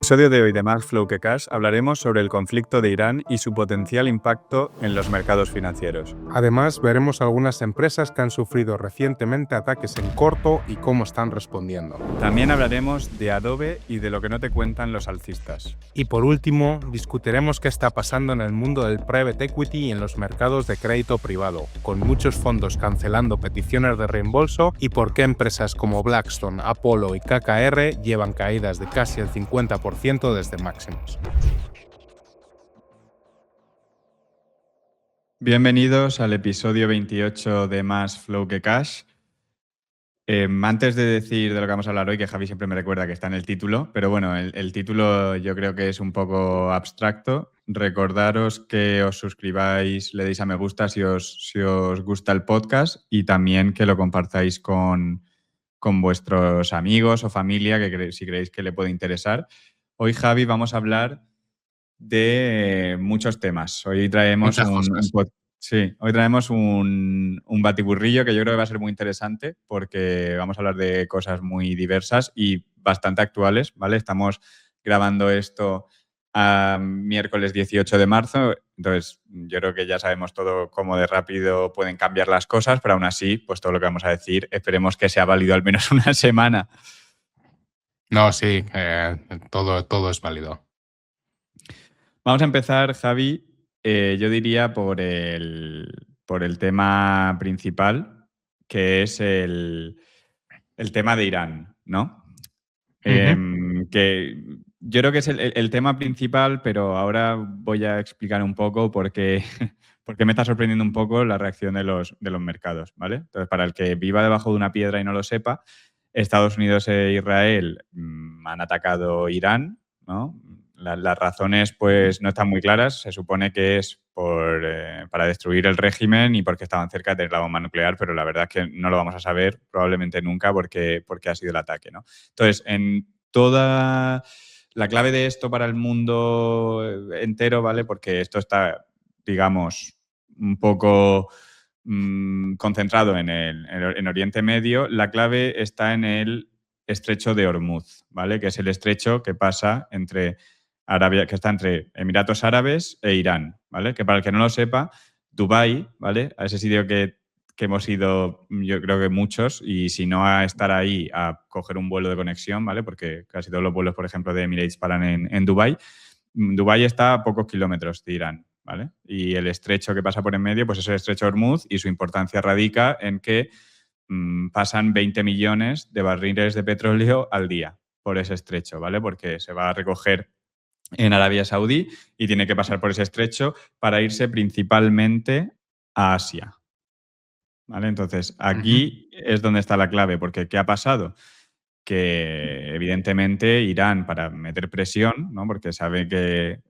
episodio de hoy de Más Flow que Cash hablaremos sobre el conflicto de Irán y su potencial impacto en los mercados financieros. Además, veremos algunas empresas que han sufrido recientemente ataques en corto y cómo están respondiendo. También hablaremos de Adobe y de lo que no te cuentan los alcistas. Y por último, discutiremos qué está pasando en el mundo del private equity y en los mercados de crédito privado, con muchos fondos cancelando peticiones de reembolso y por qué empresas como Blackstone, Apollo y KKR llevan caídas de casi el 50% desde máximos. Bienvenidos al episodio 28 de Más Flow que Cash. Antes de decir de lo que vamos a hablar hoy, que Javi siempre me recuerda que está en el título, pero bueno, el título yo creo que es un poco abstracto. Recordaros que os suscribáis, le deis a me gusta si os gusta el podcast y también que lo compartáis con vuestros amigos o familia, si creéis que le puede interesar. Hoy, Javi, vamos a hablar de muchos temas. Hoy traemos hoy traemos un batiburrillo que yo creo que va a ser muy interesante porque vamos a hablar de cosas muy diversas y bastante actuales, ¿vale? Estamos grabando esto a miércoles 18 de marzo, entonces yo creo que ya sabemos todo cómo de rápido pueden cambiar las cosas, pero aún así, pues todo lo que vamos a decir, esperemos que sea válido al menos una semana. No, sí, todo es válido. Vamos a empezar, Javi, yo diría por el tema principal, que es el tema de Irán, ¿no? Que yo creo que es el tema principal, pero ahora voy a explicar un poco por qué me está sorprendiendo un poco la reacción de los mercados, ¿vale? Entonces, para el que viva debajo de una piedra y no lo sepa, Estados Unidos e Israel han atacado Irán, ¿no? Las razones pues no están muy claras. Se supone que es para destruir el régimen y porque estaban cerca de tener la bomba nuclear, pero la verdad es que no lo vamos a saber probablemente nunca porque ha sido el ataque, ¿no? Entonces, en toda la clave de esto para el mundo entero, ¿vale? Porque esto está, digamos, un poco concentrado en Oriente Medio, la clave está en el estrecho de Hormuz, ¿vale? Que es el estrecho que pasa entre Arabia, que está entre Emiratos Árabes e Irán, ¿vale? Que para el que no lo sepa, Dubái, ¿vale? A ese sitio que hemos ido, yo creo que muchos, y si no a estar ahí, a coger un vuelo de conexión, ¿vale? Porque casi todos los vuelos, por ejemplo, de Emirates paran en Dubái. Dubái está a pocos kilómetros de Irán, ¿vale? Y el estrecho que pasa por en medio, pues es el estrecho de Hormuz y su importancia radica en que pasan 20 millones de barriles de petróleo al día por ese estrecho, ¿vale? Porque se va a recoger en Arabia Saudí y tiene que pasar por ese estrecho para irse principalmente a Asia, ¿vale? Entonces, aquí es donde está la clave, porque ¿qué ha pasado? Que evidentemente Irán, para meter presión, ¿no? Porque sabe que,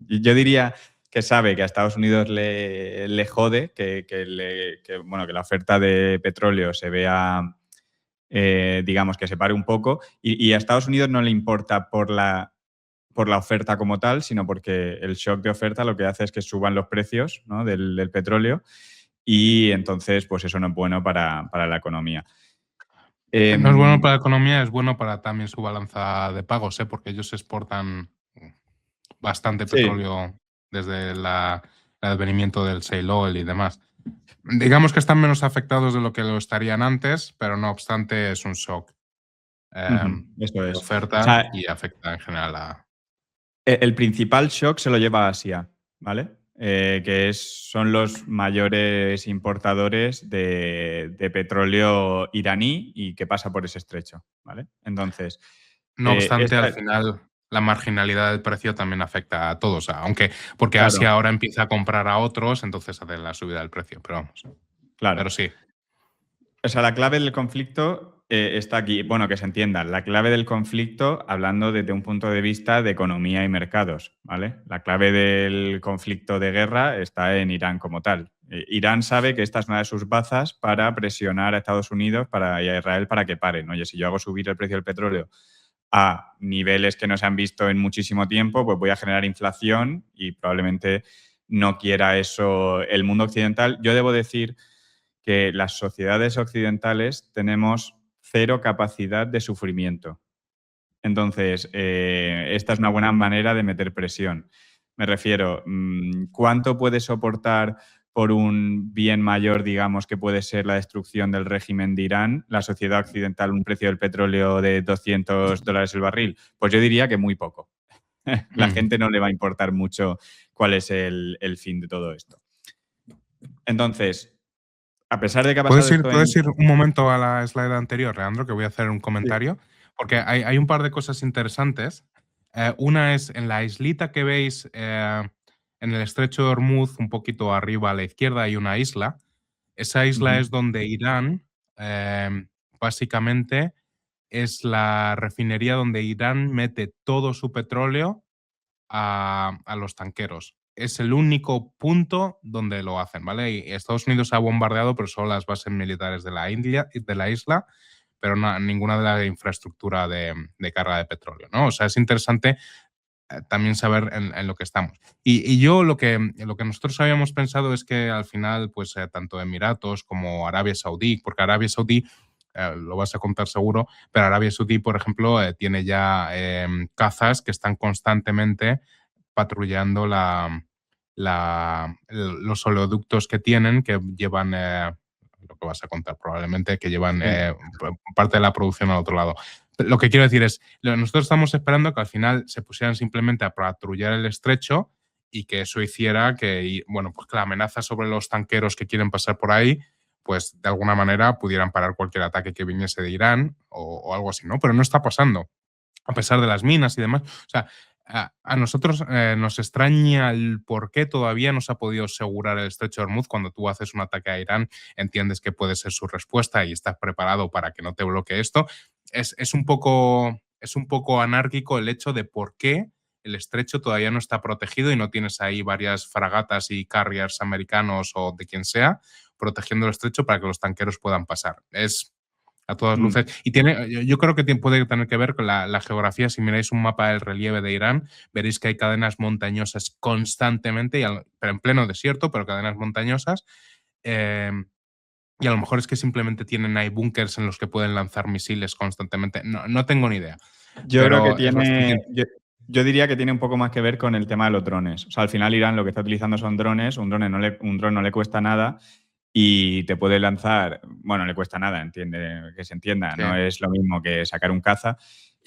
yo diría que sabe que a Estados Unidos le jode que la oferta de petróleo se vea, digamos, que se pare un poco, y a Estados Unidos no le importa por la oferta como tal, sino porque el shock de oferta lo que hace es que suban los precios, ¿no? del petróleo, y entonces pues eso no es bueno para la economía. No es bueno para la economía, es bueno para también su balanza de pagos, porque ellos exportan bastante petróleo desde el advenimiento del shale oil y demás. Digamos que están menos afectados de lo que lo estarían antes, pero no obstante es un shock Eso es. oferta, O sea, y afecta en general a... El principal shock se lo lleva a Asia, ¿vale? Que son los mayores importadores de petróleo iraní y que pasa por ese estrecho, ¿vale? Entonces, No obstante, al final la marginalidad del precio también afecta a todos, porque claro, Asia ahora empieza a comprar a otros, entonces hace la subida del precio, pero vamos. claro. Pero sí. O sea, la clave del conflicto está aquí. Bueno, que se entienda. La clave del conflicto, hablando desde un punto de vista de economía y mercados, ¿vale? La clave del conflicto de guerra está en Irán como tal. Irán sabe que esta es una de sus bazas para presionar a Estados Unidos y a Israel para que paren. Oye, si yo hago subir el precio del petróleo a niveles que no se han visto en muchísimo tiempo, pues voy a generar inflación y probablemente no quiera eso el mundo occidental. Yo debo decir que las sociedades occidentales tenemos cero capacidad de sufrimiento. Entonces, esta es una buena manera de meter presión. Me refiero, ¿cuánto puede soportar por un bien mayor, digamos, que puede ser la destrucción del régimen de Irán, la sociedad occidental, un precio del petróleo de $200 el barril? Pues yo diría que muy poco. La gente no le va a importar mucho cuál es el fin de todo esto. Entonces, a pesar de que ha pasado esto ¿Puedes ir un momento a la slide anterior, Leandro, que voy a hacer un comentario? Sí. Porque hay un par de cosas interesantes. Una es en la islita que veis en el estrecho de Hormuz, un poquito arriba a la izquierda, hay una isla. Esa isla es donde Irán, básicamente, es la refinería donde Irán mete todo su petróleo a los tanqueros. Es el único punto donde lo hacen, ¿vale? Y Estados Unidos ha bombardeado, pero solo las bases militares de la isla, pero no, ninguna de la infraestructura de carga de petróleo, ¿no? O sea, es interesante también saber en lo que estamos. Y yo lo que nosotros habíamos pensado es que al final, pues tanto Emiratos como Arabia Saudí, porque Arabia Saudí lo vas a contar seguro, pero Arabia Saudí, por ejemplo, tiene ya cazas que están constantemente patrullando los oleoductos que tienen, que llevan, lo que vas a contar probablemente, que llevan parte de la producción al otro lado. Lo que quiero decir es, nosotros estamos esperando que al final se pusieran simplemente a patrullar el estrecho y que eso hiciera que, bueno, pues que la amenaza sobre los tanqueros que quieren pasar por ahí, pues de alguna manera pudieran parar cualquier ataque que viniese de Irán o algo así, ¿no? Pero no está pasando, a pesar de las minas y demás. O sea, a nosotros nos extraña el por qué todavía no se ha podido asegurar el estrecho de Hormuz. Cuando tú haces un ataque a Irán, entiendes que puede ser su respuesta y estás preparado para que no te bloquee esto. Es un poco anárquico el hecho de por qué el estrecho todavía no está protegido y no tienes ahí varias fragatas y carriers americanos o de quien sea protegiendo el estrecho para que los tanqueros puedan pasar. Es a todas luces. Y yo creo que puede tener que ver con la geografía. Si miráis un mapa del relieve de Irán, veréis que hay cadenas montañosas constantemente, pero en pleno desierto, pero cadenas montañosas. Y a lo mejor es que simplemente tienen ahí búnkers en los que pueden lanzar misiles constantemente. No tengo ni idea. Yo creo que tiene... Yo diría que tiene un poco más que ver con el tema de los drones. O sea, al final Irán lo que está utilizando son drones. Un dron no le cuesta nada y te puede lanzar... Bueno, le cuesta nada, que se entienda. Sí. No es lo mismo que sacar un caza.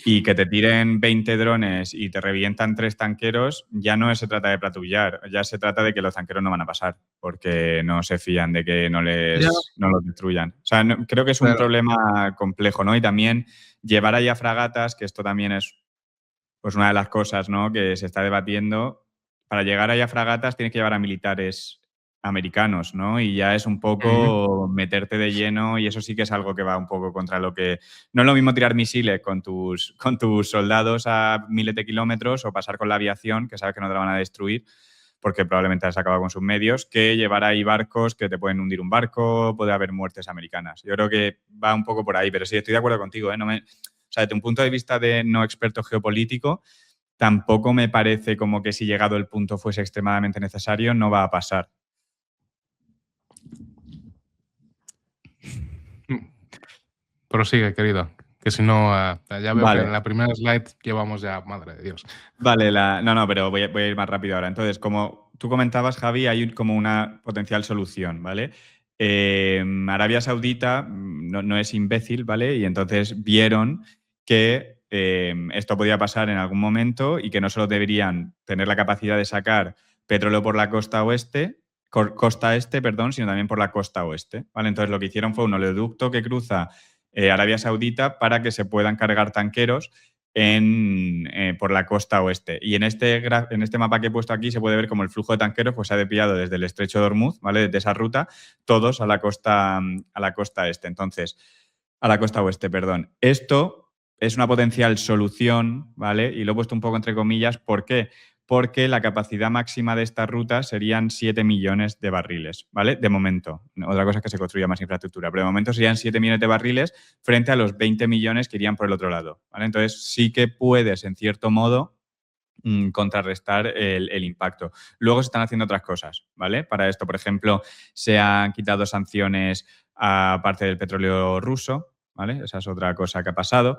Y que te tiren 20 drones y te revientan 3 tanqueros, ya no se trata de patrullar, ya se trata de que los tanqueros no van a pasar porque no se fían de que no los destruyan. O sea, creo que es un problema complejo, ¿no? Y también llevar ahí a fragatas, que esto también es pues una de las cosas, ¿no?, que se está debatiendo. Para llegar ahí a fragatas tienes que llevar a militares americanos, ¿no? Y ya es un poco meterte de lleno y eso sí que es algo que va un poco contra lo que... No es lo mismo tirar misiles con tus soldados a miles de kilómetros o pasar con la aviación, que sabes que no te la van a destruir porque probablemente has acabado con sus medios, que llevar ahí barcos que te pueden hundir un barco, puede haber muertes americanas. Yo creo que va un poco por ahí, pero sí, estoy de acuerdo contigo, ¿eh? O sea, desde un punto de vista de no experto geopolítico, tampoco me parece como que si llegado el punto fuese extremadamente necesario, no va a pasar. Prosigue, querido. Que si no, ya veo que en la primera slide llevamos ya, madre de Dios. Vale, pero voy a ir más rápido ahora. Entonces, como tú comentabas, Javi, hay como una potencial solución, ¿vale? Arabia Saudita no es imbécil, ¿vale? Y entonces vieron que esto podía pasar en algún momento y que no solo deberían tener la capacidad de sacar petróleo por la costa este, sino también por la costa oeste, ¿vale? Entonces lo que hicieron fue un oleoducto que cruza Arabia Saudita para que se puedan cargar tanqueros por la costa oeste. Y en este mapa que he puesto aquí se puede ver como el flujo de tanqueros pues, se ha desviado desde el estrecho de Hormuz, ¿vale? Desde esa ruta, todos a la costa este. Entonces, a la costa oeste, perdón. Esto es una potencial solución, ¿vale? Y lo he puesto un poco entre comillas. ¿Por qué? Porque la capacidad máxima de esta ruta serían 7 millones de barriles, ¿vale? De momento. Otra cosa es que se construya más infraestructura, pero de momento serían 7 millones de barriles frente a los 20 millones que irían por el otro lado, ¿vale? Entonces sí que puedes, en cierto modo, contrarrestar el impacto. Luego se están haciendo otras cosas, ¿vale? Para esto, por ejemplo, se han quitado sanciones a parte del petróleo ruso, ¿vale? Esa es otra cosa que ha pasado.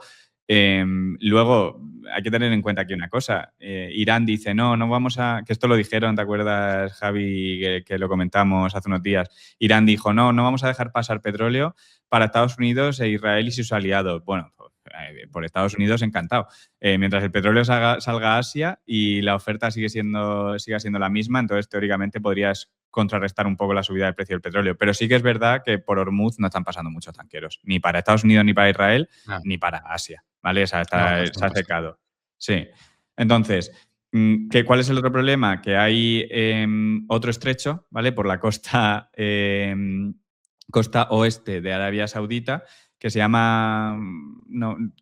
Luego, hay que tener en cuenta aquí una cosa. Irán dice, no vamos a... Que esto lo dijeron, ¿te acuerdas, Javi, que lo comentamos hace unos días? Irán dijo, no vamos a dejar pasar petróleo para Estados Unidos e Israel y sus aliados. Bueno, por Estados Unidos, encantado. Mientras el petróleo salga a Asia y la oferta siga siendo la misma, entonces teóricamente podrías contrarrestar un poco la subida del precio del petróleo. Pero sí que es verdad que por Hormuz no están pasando muchos tanqueros, ni para Estados Unidos, ni para Israel, ni para Asia, ¿vale? O sea, se ha secado. Sí. Entonces, ¿cuál es el otro problema? Que hay otro estrecho, ¿vale? Por la costa oeste de Arabia Saudita, que se llama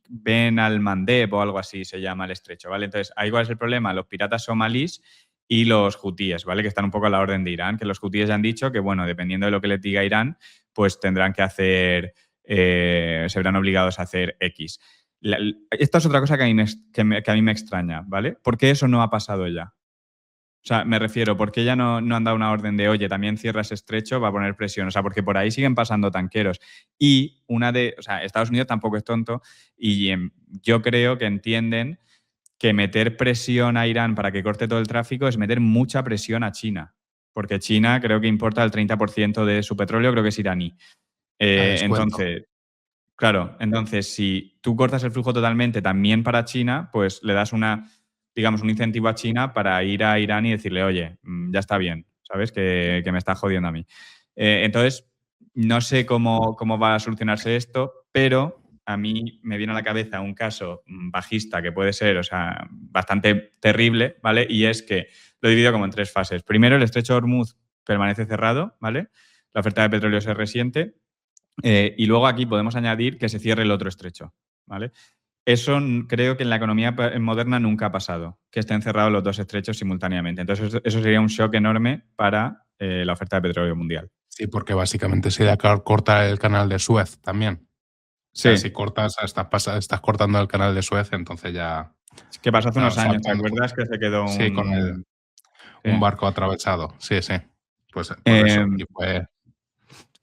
Ben al-Mandeb o algo así se llama el estrecho, ¿vale? Entonces, ahí cuál es el problema, los piratas somalíes y los hutíes, ¿vale? Que están un poco a la orden de Irán, que los hutíes ya han dicho que, bueno, dependiendo de lo que les diga Irán, pues tendrán que hacer, se verán obligados a hacer X. Esta es otra cosa que a mí me extraña, ¿vale? ¿Por qué eso no ha pasado ya? O sea, me refiero, ¿por qué ya no han dado una orden de, oye, también cierra ese estrecho, va a poner presión? O sea, porque por ahí siguen pasando tanqueros. Y o sea, Estados Unidos tampoco es tonto y yo creo que entienden que meter presión a Irán para que corte todo el tráfico es meter mucha presión a China. Porque China creo que importa el 30% de su petróleo, creo que es iraní. Entonces, claro, entonces si tú cortas el flujo totalmente también para China, pues le das un incentivo a China para ir a Irán y decirle, oye, ya está bien, ¿sabes? Que me está jodiendo a mí. Entonces, no sé cómo va a solucionarse esto, pero a mí me viene a la cabeza un caso bajista que puede ser, o sea, bastante terrible, ¿vale? Y es que lo divido como en 3 fases. Primero, el estrecho de Hormuz permanece cerrado, ¿vale? La oferta de petróleo se resiente. Y luego aquí podemos añadir que se cierre el otro estrecho, ¿vale? Eso creo que en la economía moderna nunca ha pasado, que estén cerrados los 2 estrechos simultáneamente. Entonces, eso sería un shock enorme para la oferta de petróleo mundial. Sí, porque básicamente sería cortar el canal de Suez también. Sí. O sea, si cortas, estás cortando el canal de Suez, entonces ya... Es que pasó hace unos años, ¿te acuerdas que se quedó con un barco atravesado? Sí. Pues por eso. Y fue...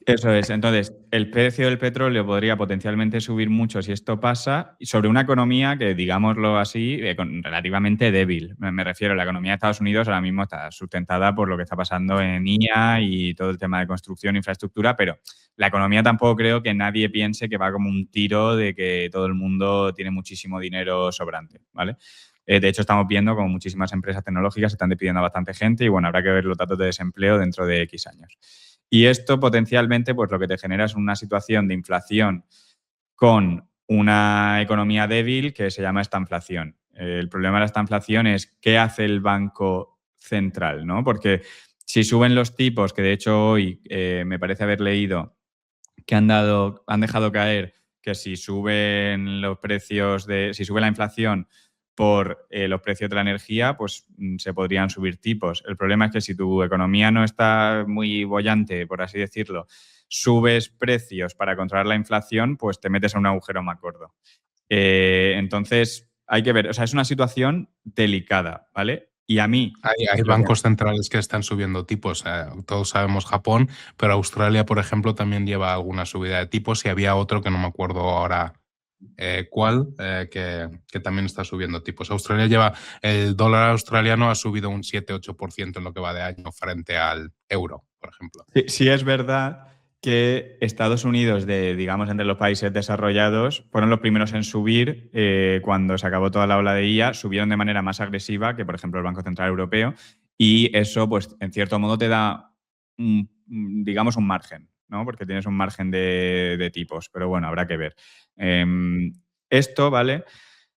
Eso es. Entonces, el precio del petróleo podría potencialmente subir mucho si esto pasa sobre una economía que, digámoslo así, relativamente débil. Me refiero, la economía de Estados Unidos ahora mismo está sustentada por lo que está pasando en IA y todo el tema de construcción, infraestructura, pero la economía tampoco creo que nadie piense que va como un tiro de que todo el mundo tiene muchísimo dinero sobrante, ¿vale? De hecho, estamos viendo como muchísimas empresas tecnológicas están despidiendo a bastante gente y, bueno, habrá que ver los datos de desempleo dentro de X años. Y esto potencialmente, pues lo que te genera es una situación de inflación con una economía débil que se llama estanflación. El problema de la estanflación es qué hace el Banco Central, ¿no? Porque si suben los tipos, que de hecho hoy me parece haber leído que han dejado caer que si suben los precios si sube la inflación por los precios de la energía, pues se podrían subir tipos. El problema es que si tu economía no está muy boyante, por así decirlo, subes precios para controlar la inflación, pues te metes a un agujero más gordo. Entonces, hay que ver, o sea, es una situación delicada, ¿vale? Y a mí... Hay bancos centrales que están subiendo tipos. Todos sabemos Japón, pero Australia, por ejemplo, también lleva alguna subida de tipos y había otro que no me acuerdo ahora cuál, que también está subiendo tipos. El dólar australiano ha subido un 7-8% en lo que va de año frente al euro, por ejemplo. Sí, es verdad que Estados Unidos, digamos, entre los países desarrollados, fueron los primeros en subir cuando se acabó toda la ola de IA, subieron de manera más agresiva que, por ejemplo, el Banco Central Europeo, y eso, pues, en cierto modo te da, digamos, un margen, ¿no? Porque tienes un margen de tipos, pero bueno, habrá que ver. Esto, ¿vale?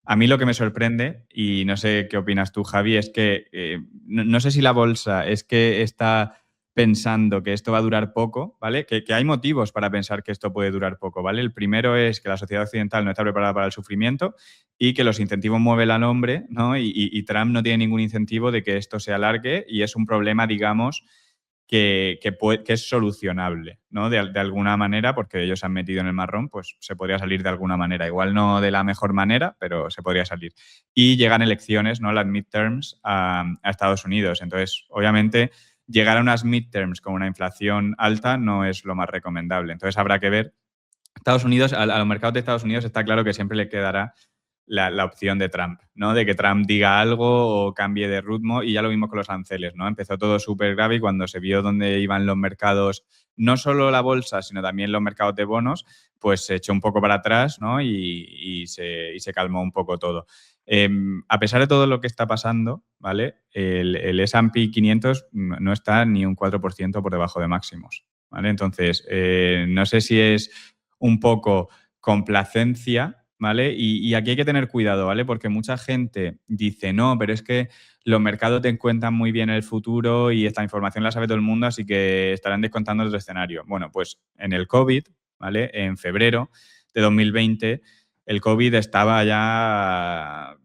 A mí lo que me sorprende, y no sé qué opinas tú, Javi, es que no sé si la bolsa es que está pensando que esto va a durar poco, ¿vale? Que hay motivos para pensar que esto puede durar poco, ¿vale? El primero es que la sociedad occidental no está preparada para el sufrimiento y que los incentivos mueven al hombre, ¿no? Y Trump no tiene ningún incentivo de que esto se alargue y es un problema, digamos, que es solucionable, ¿no? De alguna manera, porque ellos se han metido en el marrón, pues se podría salir de alguna manera. Igual no de la mejor manera, pero se podría salir. Y llegan elecciones, ¿no? Las midterms a Estados Unidos. Entonces, obviamente, llegar a unas midterms con una inflación alta no es lo más recomendable. Entonces, habrá que ver. Estados Unidos, a los mercados de Estados Unidos está claro que siempre le quedará la opción de Trump, ¿no? De que Trump diga algo o cambie de ritmo, y ya lo vimos con los aranceles, ¿no? Empezó todo súper grave y cuando se vio dónde iban los mercados, no solo la bolsa, sino también los mercados de bonos, pues se echó un poco para atrás, ¿no? Y se calmó un poco todo. A pesar de todo lo que está pasando, ¿vale? El S&P 500 no está ni un 4% por debajo de máximos, ¿vale? Entonces, no sé si es un poco complacencia, ¿vale? Y aquí hay que tener cuidado, ¿vale? Porque mucha gente dice, no, pero es que los mercados te cuentan muy bien el futuro y esta información la sabe todo el mundo, así que estarán descontando otro escenario. Bueno, pues en el COVID, ¿vale? En febrero de 2020, el COVID estaba ya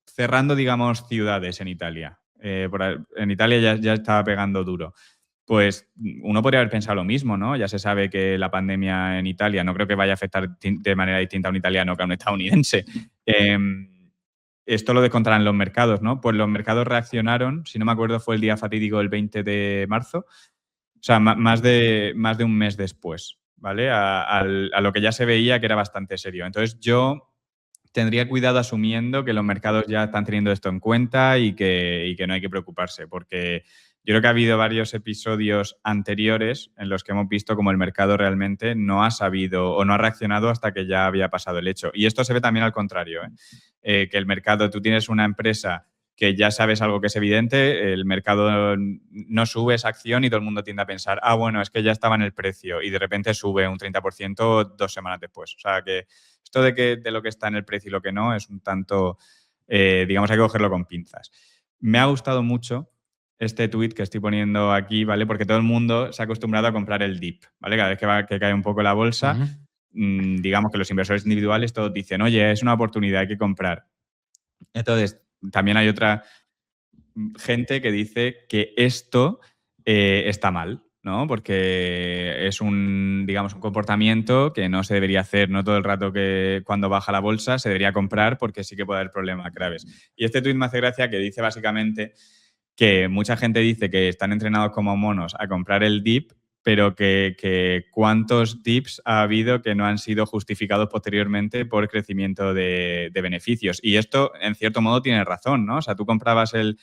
cerrando, digamos, ciudades en Italia. En Italia ya estaba pegando duro. Pues uno podría haber pensado lo mismo, ¿no? Ya se sabe que la pandemia en Italia no creo que vaya a afectar de manera distinta a un italiano que a un estadounidense. Esto lo descontarán los mercados, ¿no? Pues los mercados reaccionaron, si no me acuerdo, fue el día fatídico el 20 de marzo, o sea, más de un mes después, ¿vale? A lo que ya se veía que era bastante serio. Entonces yo tendría cuidado asumiendo que los mercados ya están teniendo esto en cuenta y que no hay que preocuparse, porque yo creo que ha habido varios episodios anteriores en los que hemos visto como el mercado realmente no ha sabido o no ha reaccionado hasta que ya había pasado el hecho. Y esto se ve también al contrario, que el mercado, tú tienes una empresa que ya sabes algo que es evidente, el mercado no sube esa acción y todo el mundo tiende a pensar, bueno, es que ya estaba en el precio y de repente sube un 30% 2 semanas después. O sea, que esto de lo que está en el precio y lo que no es un tanto, digamos, hay que cogerlo con pinzas. Me ha gustado mucho este tweet que estoy poniendo aquí, ¿vale? Porque todo el mundo se ha acostumbrado a comprar el dip, ¿vale? Cada vez que cae un poco la bolsa, digamos que los inversores individuales todos dicen, oye, es una oportunidad, hay que comprar. Entonces, también hay otra gente que dice que esto está mal, ¿no? Porque es digamos, un comportamiento que no se debería hacer, no todo el rato que cuando baja la bolsa se debería comprar porque sí que puede haber problemas graves. Y este tuit me hace gracia que dice básicamente que mucha gente dice que están entrenados como monos a comprar el dip, pero que cuántos dips ha habido que no han sido justificados posteriormente por crecimiento de beneficios. Y esto, en cierto modo, tiene razón, ¿no? O sea, tú comprabas el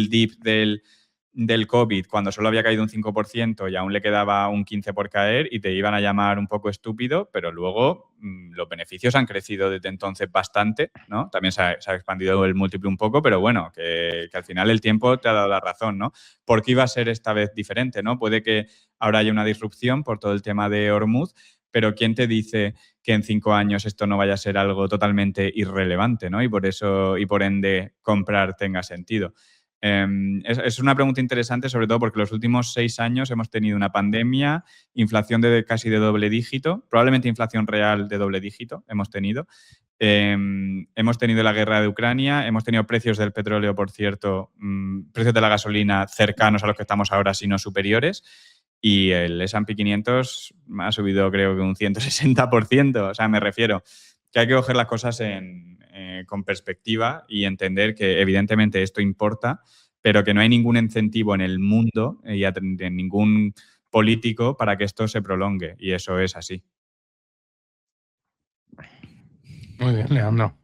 dip del COVID cuando solo había caído un 5% y aún le quedaba un 15% por caer y te iban a llamar un poco estúpido, pero luego los beneficios han crecido desde entonces bastante, ¿no? También se ha expandido el múltiplo un poco, pero bueno, que al final el tiempo te ha dado la razón, ¿no? ¿Por qué iba a ser esta vez diferente, no? Puede que ahora haya una disrupción por todo el tema de Hormuz, pero ¿quién te dice que en 5 años esto no vaya a ser algo totalmente irrelevante, ¿no? Y por eso, y por ende, comprar tenga sentido. Es una pregunta interesante, sobre todo porque los últimos 6 años hemos tenido una pandemia, inflación casi de doble dígito, probablemente inflación real de doble dígito hemos tenido. Hemos tenido la guerra de Ucrania, hemos tenido precios del petróleo, por cierto, precios de la gasolina cercanos a los que estamos ahora, si no superiores, y el S&P 500 ha subido creo que un 160%, o sea, me refiero que hay que coger las cosas con perspectiva y entender que evidentemente esto importa, pero que no hay ningún incentivo en el mundo y de ningún político para que esto se prolongue, y eso es así. Muy bien, Leandro.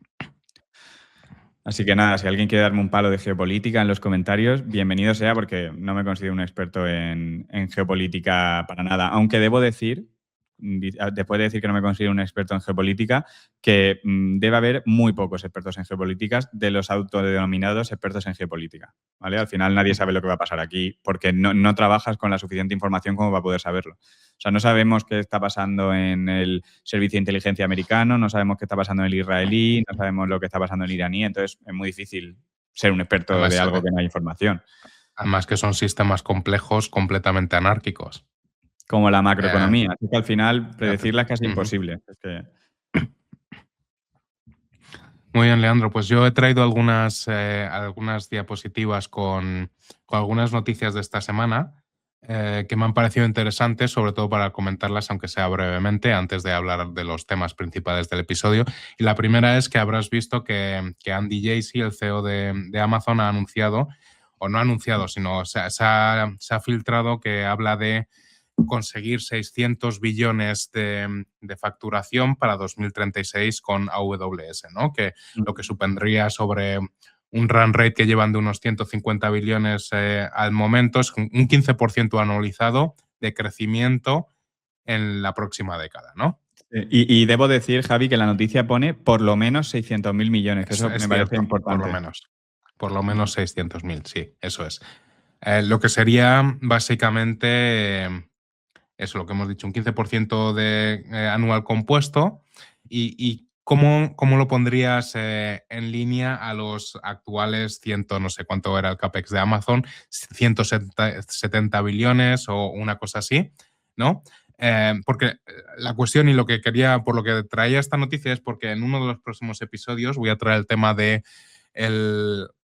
Así que nada, si alguien quiere darme un palo de geopolítica en los comentarios, bienvenido sea, porque no me considero un experto en geopolítica para nada. Aunque debo decir, después de decir que no me considero un experto en geopolítica, que debe haber muy pocos expertos en geopolíticas de los autodenominados expertos en geopolítica, ¿vale? Al final nadie sabe lo que va a pasar aquí porque no trabajas con la suficiente información como para poder saberlo. O sea, no sabemos qué está pasando en el servicio de inteligencia americano, no sabemos qué está pasando en el israelí, no sabemos lo que está pasando en el iraní, entonces es muy difícil ser un experto Además, de algo que no hay información. Además que son sistemas complejos completamente anárquicos. Como la macroeconomía. Así que al final predecirla es casi imposible. Es que... Muy bien, Leandro. Pues yo he traído algunas diapositivas con algunas noticias de esta semana que me han parecido interesantes, sobre todo para comentarlas, aunque sea brevemente, antes de hablar de los temas principales del episodio. Y la primera es que habrás visto que Andy Jassy, el CEO de Amazon, ha anunciado, o no ha anunciado, sino se ha filtrado que habla de conseguir 600 billones de facturación para 2036 con AWS, ¿no? Que lo que supondría sobre un run rate que llevan de unos 150 billones al momento es un 15% anualizado de crecimiento en la próxima década, ¿no? Y debo decir, Javi, que la noticia pone por lo menos 600.000 millones, que eso me parece importante. Por lo menos. Por lo menos 600.000, sí, eso es. Lo que sería básicamente eso, lo que hemos dicho, un 15% de anual compuesto. ¿Y cómo lo pondrías en línea a los actuales no sé cuánto era el CAPEX de Amazon, 170 billones o una cosa así, ¿no? Porque la cuestión y lo que quería, por lo que traía esta noticia es porque en uno de los próximos episodios voy a traer el tema de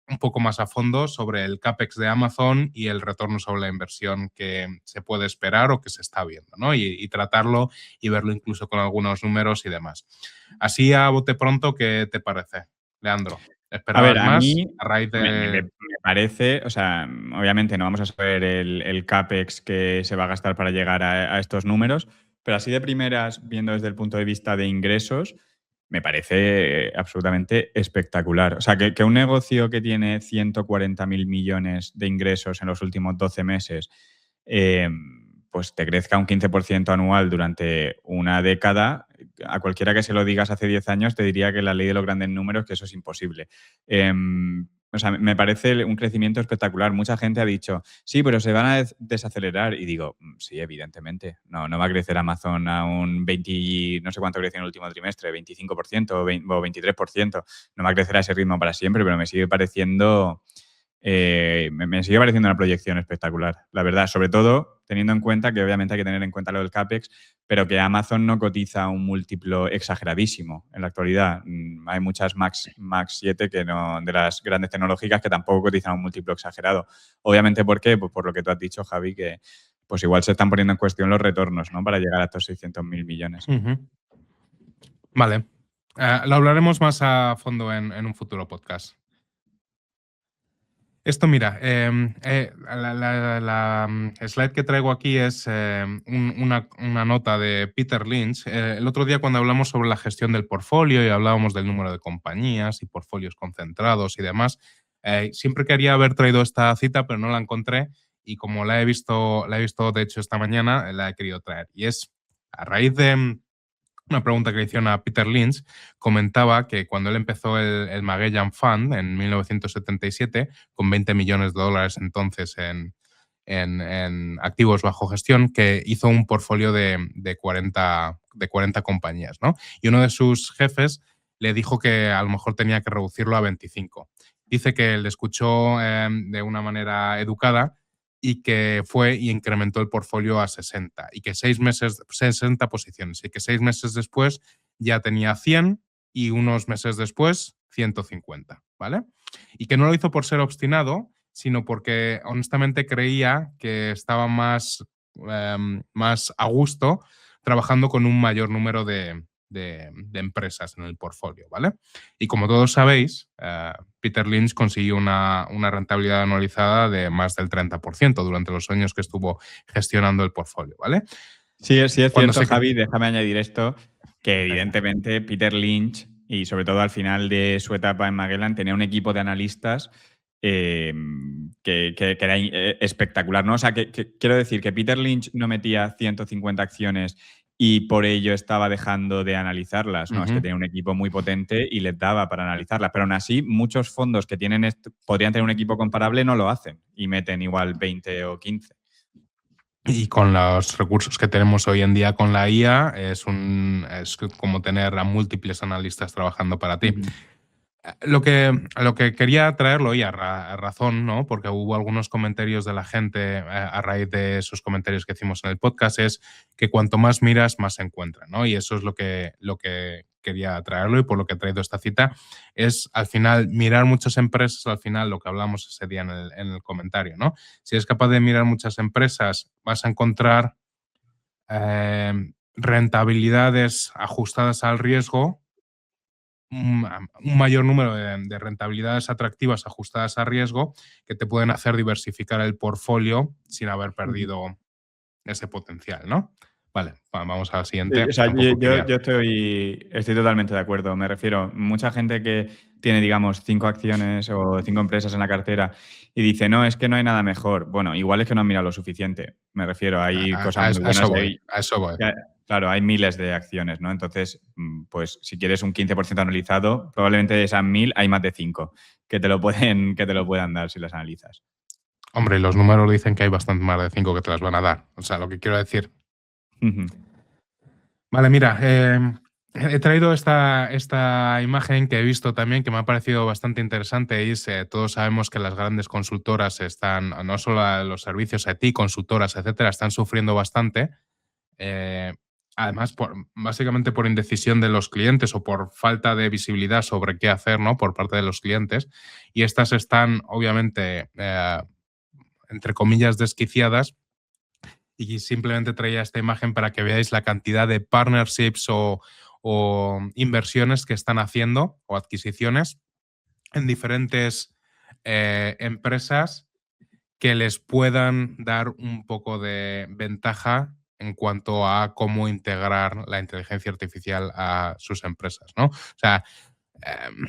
un poco más a fondo sobre el CAPEX de Amazon y el retorno sobre la inversión que se puede esperar o que se está viendo, ¿no? Y tratarlo y verlo incluso con algunos números y demás. Así a bote pronto, ¿qué te parece, Leandro? ¿Esperabas a más mí a raíz de...? me parece, o sea, obviamente no vamos a saber el CAPEX que se va a gastar para llegar a estos números, pero así de primeras, viendo desde el punto de vista de ingresos, me parece absolutamente espectacular. O sea, que un negocio que tiene 140.000 millones de ingresos en los últimos 12 meses, pues te crezca un 15% anual durante una década, a cualquiera que se lo digas hace 10 años te diría que la ley de los grandes números, que eso es imposible. O sea, me parece un crecimiento espectacular. Mucha gente ha dicho, sí, pero se van a desacelerar. Y digo, sí, evidentemente. No va a crecer Amazon a un 20, no sé cuánto creció en el último trimestre, 25% o 23%. No va a crecer a ese ritmo para siempre, pero me sigue pareciendo... me sigue pareciendo una proyección espectacular, la verdad, sobre todo teniendo en cuenta que obviamente hay que tener en cuenta lo del CAPEX, pero que Amazon no cotiza un múltiplo exageradísimo en la actualidad. Hay muchas Max 7 que no, de las grandes tecnológicas que tampoco cotizan un múltiplo exagerado. Obviamente, ¿por qué? Pues por lo que tú has dicho, Javi, que pues igual se están poniendo en cuestión los retornos, ¿no? Para llegar a estos 600.000 millones. Vale. Lo hablaremos más a fondo en un futuro podcast. Esto, mira, la slide que traigo aquí es una nota de Peter Lynch. El otro día cuando hablamos sobre la gestión del portfolio y hablábamos del número de compañías y portfolios concentrados y demás, siempre quería haber traído esta cita, pero no la encontré y como la he visto de hecho esta mañana, la he querido traer. Y es a raíz de una pregunta que le hicieron a Peter Lynch, comentaba que cuando él empezó el Magellan Fund en 1977, con 20 millones de dólares entonces en activos bajo gestión, que hizo un portfolio de 40 compañías, ¿no? Y uno de sus jefes le dijo que a lo mejor tenía que reducirlo a 25. Dice que le escuchó de una manera educada y que fue y incrementó el portfolio a 60 y que 60 posiciones y que 6 meses después ya tenía 100 y unos meses después 150, ¿vale? Y que no lo hizo por ser obstinado, sino porque honestamente creía que estaba más a gusto trabajando con un mayor número de empresas en el portfolio, ¿vale? Y como todos sabéis, Peter Lynch consiguió una rentabilidad anualizada de más del 30% durante los años que estuvo gestionando el portfolio, ¿vale? Sí, es cierto, Javi, déjame añadir esto, que evidentemente Peter Lynch, y sobre todo al final de su etapa en Magellan, tenía un equipo de analistas que era espectacular, ¿no? O sea, que quiero decir que Peter Lynch no metía 150 acciones y por ello estaba dejando de analizarlas. No, es que tenía un equipo muy potente y les daba para analizarlas. Pero aún así, muchos fondos que podrían tener un equipo comparable no lo hacen y meten igual 20 o 15. Y con los recursos que tenemos hoy en día con la IA, es como tener a múltiples analistas trabajando para ti. Lo que quería traerlo y a razón, ¿no? Porque hubo algunos comentarios de la gente a raíz de esos comentarios que hicimos en el podcast, es que cuanto más miras, más se encuentra, ¿no? Y eso es lo que quería traerlo y por lo que he traído esta cita, es al final mirar muchas empresas, al final lo que hablamos ese día en el comentario, ¿no? Si eres capaz de mirar muchas empresas, vas a encontrar rentabilidades ajustadas al riesgo, un mayor número de rentabilidades atractivas ajustadas a riesgo que te pueden hacer diversificar el portfolio sin haber perdido ese potencial, ¿no? Vale, vamos a la Sí, siguiente. o sea, Tampoco yo quería... estoy totalmente de acuerdo. Me refiero, mucha gente que tiene, digamos, 5 acciones o 5 empresas en la cartera y dice, no, es que no hay nada mejor. Bueno, igual es que no han mirado lo suficiente. Me refiero, hay cosas muy A eso buenas voy, ahí. a eso voy. Claro, hay miles de acciones, ¿no? Entonces, pues si quieres un 15% analizado, probablemente de esas 1000 hay más de 5 que te lo puedan dar si las analizas. Hombre, los números dicen que hay bastante más de 5 que te las van a dar. O sea, lo que quiero decir. Ujú. Vale, mira, he traído esta imagen que he visto también que me ha parecido bastante interesante y es, todos sabemos que las grandes consultoras están, no solo los servicios IT, consultoras, etcétera, están sufriendo bastante. eh, Además, básicamente por indecisión de los clientes o por falta de visibilidad sobre qué hacer, ¿no? Por parte de los clientes. Y estas están, obviamente, entre comillas, desquiciadas. Y simplemente traía esta imagen para que veáis la cantidad de partnerships o inversiones que están haciendo o adquisiciones en diferentes empresas que les puedan dar un poco de ventaja en cuanto a cómo integrar la inteligencia artificial a sus empresas, ¿no? O sea, em,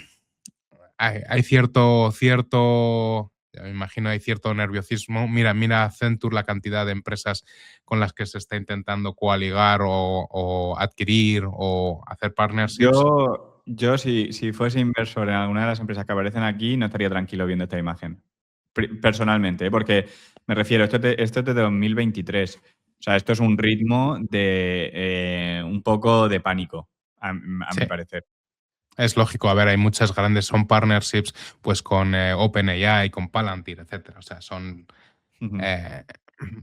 hay cierto, ya me imagino, hay cierto nerviosismo. Mira Accenture, la cantidad de empresas con las que se está intentando coaligar o adquirir o hacer partnerships. Yo si fuese inversor en alguna de las empresas que aparecen aquí, no estaría tranquilo viendo esta imagen. Personalmente, ¿eh? Porque me refiero, esto es de 2023. O sea, esto es un ritmo de un poco de pánico, a Sí, mi parecer. es lógico. A ver, hay muchas grandes, son partnerships pues con OpenAI, con Palantir, etcétera. O sea, son... Ujú, eh,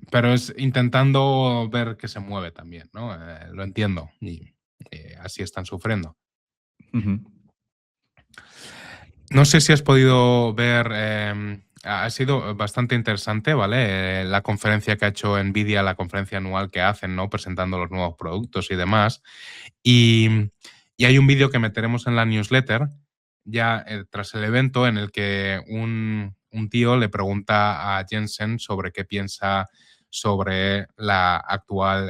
pero es intentando ver que se mueve también, ¿no? Lo entiendo y así están sufriendo. ujú. No sé si has podido ver, ha sido bastante interesante, ¿vale? La conferencia que ha hecho Nvidia, la conferencia anual que hacen, ¿no? Presentando los nuevos productos y demás. Y, y hay un vídeo que meteremos en la newsletter, ya tras el evento, en el que un tío le pregunta a Jensen sobre qué piensa sobre la actual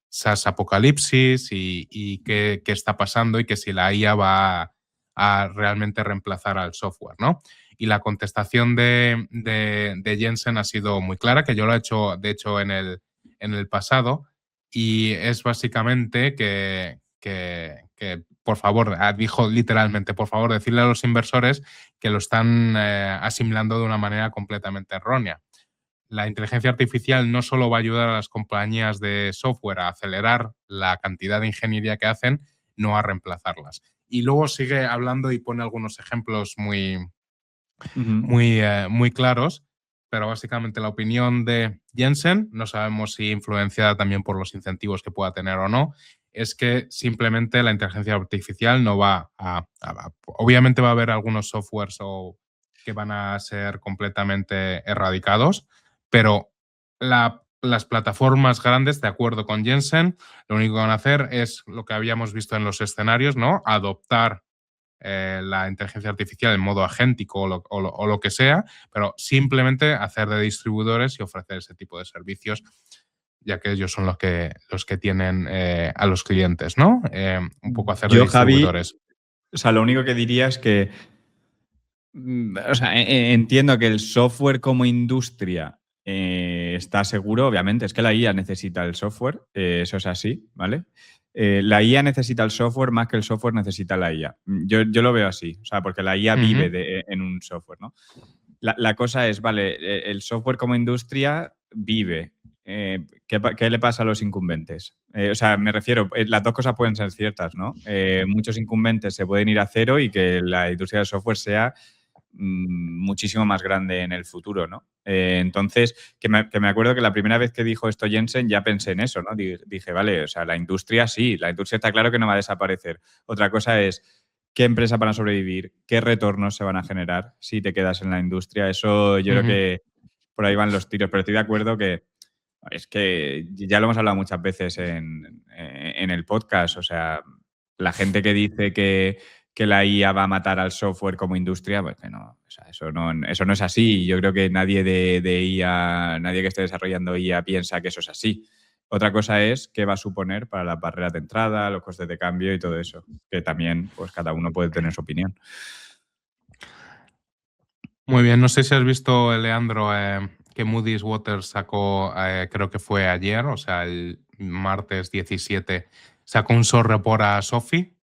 SaaS apocalipsis y qué está pasando y que si la IA va a realmente reemplazar al software, ¿no? Y la contestación de Jensen ha sido muy clara, que yo lo he hecho, de hecho, en el pasado, y es básicamente que por favor, dijo literalmente, por favor, decirle a los inversores que lo están asimilando de una manera completamente errónea. La inteligencia artificial no solo va a ayudar a las compañías de software a acelerar la cantidad de ingeniería que hacen, no a reemplazarlas. Y luego sigue hablando y pone algunos ejemplos Ujú. muy claros, pero básicamente la opinión de Jensen, no sabemos si influenciada también por los incentivos que pueda tener o no, es que simplemente la inteligencia artificial no va obviamente va a haber algunos softwares que van a ser completamente erradicados, pero las plataformas grandes, de acuerdo con Jensen, lo único que van a hacer es lo que habíamos visto en los escenarios, ¿no? Adoptar la inteligencia artificial en modo agéntico o lo que sea, pero simplemente hacer de distribuidores y ofrecer ese tipo de servicios, ya que ellos son los que tienen a los clientes, ¿no? Un poco hacer de Yo, Javi, distribuidores. o sea, lo único que diría es que, o sea, entiendo que el software como industria está seguro, obviamente, es que la IA necesita el software, eso es así, ¿vale? La IA necesita el software más que el software necesita la IA. Yo lo veo así, o sea, porque la IA vive Ujú. en un software, ¿no? La cosa es, vale, el software como industria vive. ¿Qué le pasa a los incumbentes? O sea, me refiero, las dos cosas pueden ser ciertas, ¿no? Muchos incumbentes se pueden ir a cero y que la industria del software sea muchísimo más grande en el futuro, ¿no? Entonces, que me acuerdo que la primera vez que dijo esto Jensen ya pensé en eso, ¿no? Dije, vale, o sea, la industria sí, la industria está claro que no va a desaparecer. Otra cosa es qué empresas van a sobrevivir, qué retornos se van a generar si te quedas en la industria. Eso yo creo Ujú. que por ahí van los tiros, pero estoy de acuerdo que es que ya lo hemos hablado muchas veces en el podcast, o sea, la gente que dice que la IA va a matar al software como industria, pues que no, sea, eso no es así. Yo creo que nadie de IA, nadie que esté desarrollando IA piensa que eso es así. Otra cosa es qué va a suponer para las barreras de entrada, los costes de cambio y todo eso, que también pues cada uno puede tener su opinión. Muy bien, no sé si has visto, Leandro, que Moody's Waters sacó, creo que fue ayer, o sea, el martes 17, sacó un short report a Sophie.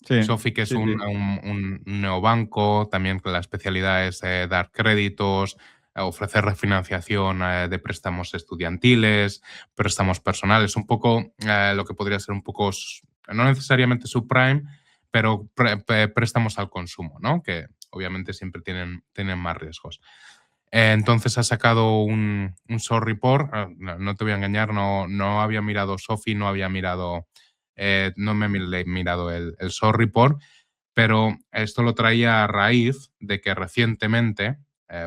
Sí, Sophie, que es sí, sí. un neobanco, también que la especialidad es dar créditos, ofrecer refinanciación de préstamos estudiantiles, préstamos personales, un poco lo que podría ser un poco, no necesariamente subprime, pero préstamos al consumo, ¿no? Que obviamente siempre tienen más riesgos. Entonces ha sacado un short report, no te voy a engañar, no había mirado Sophie, no había mirado, no me he mirado el short report, pero esto lo traía a raíz de que recientemente,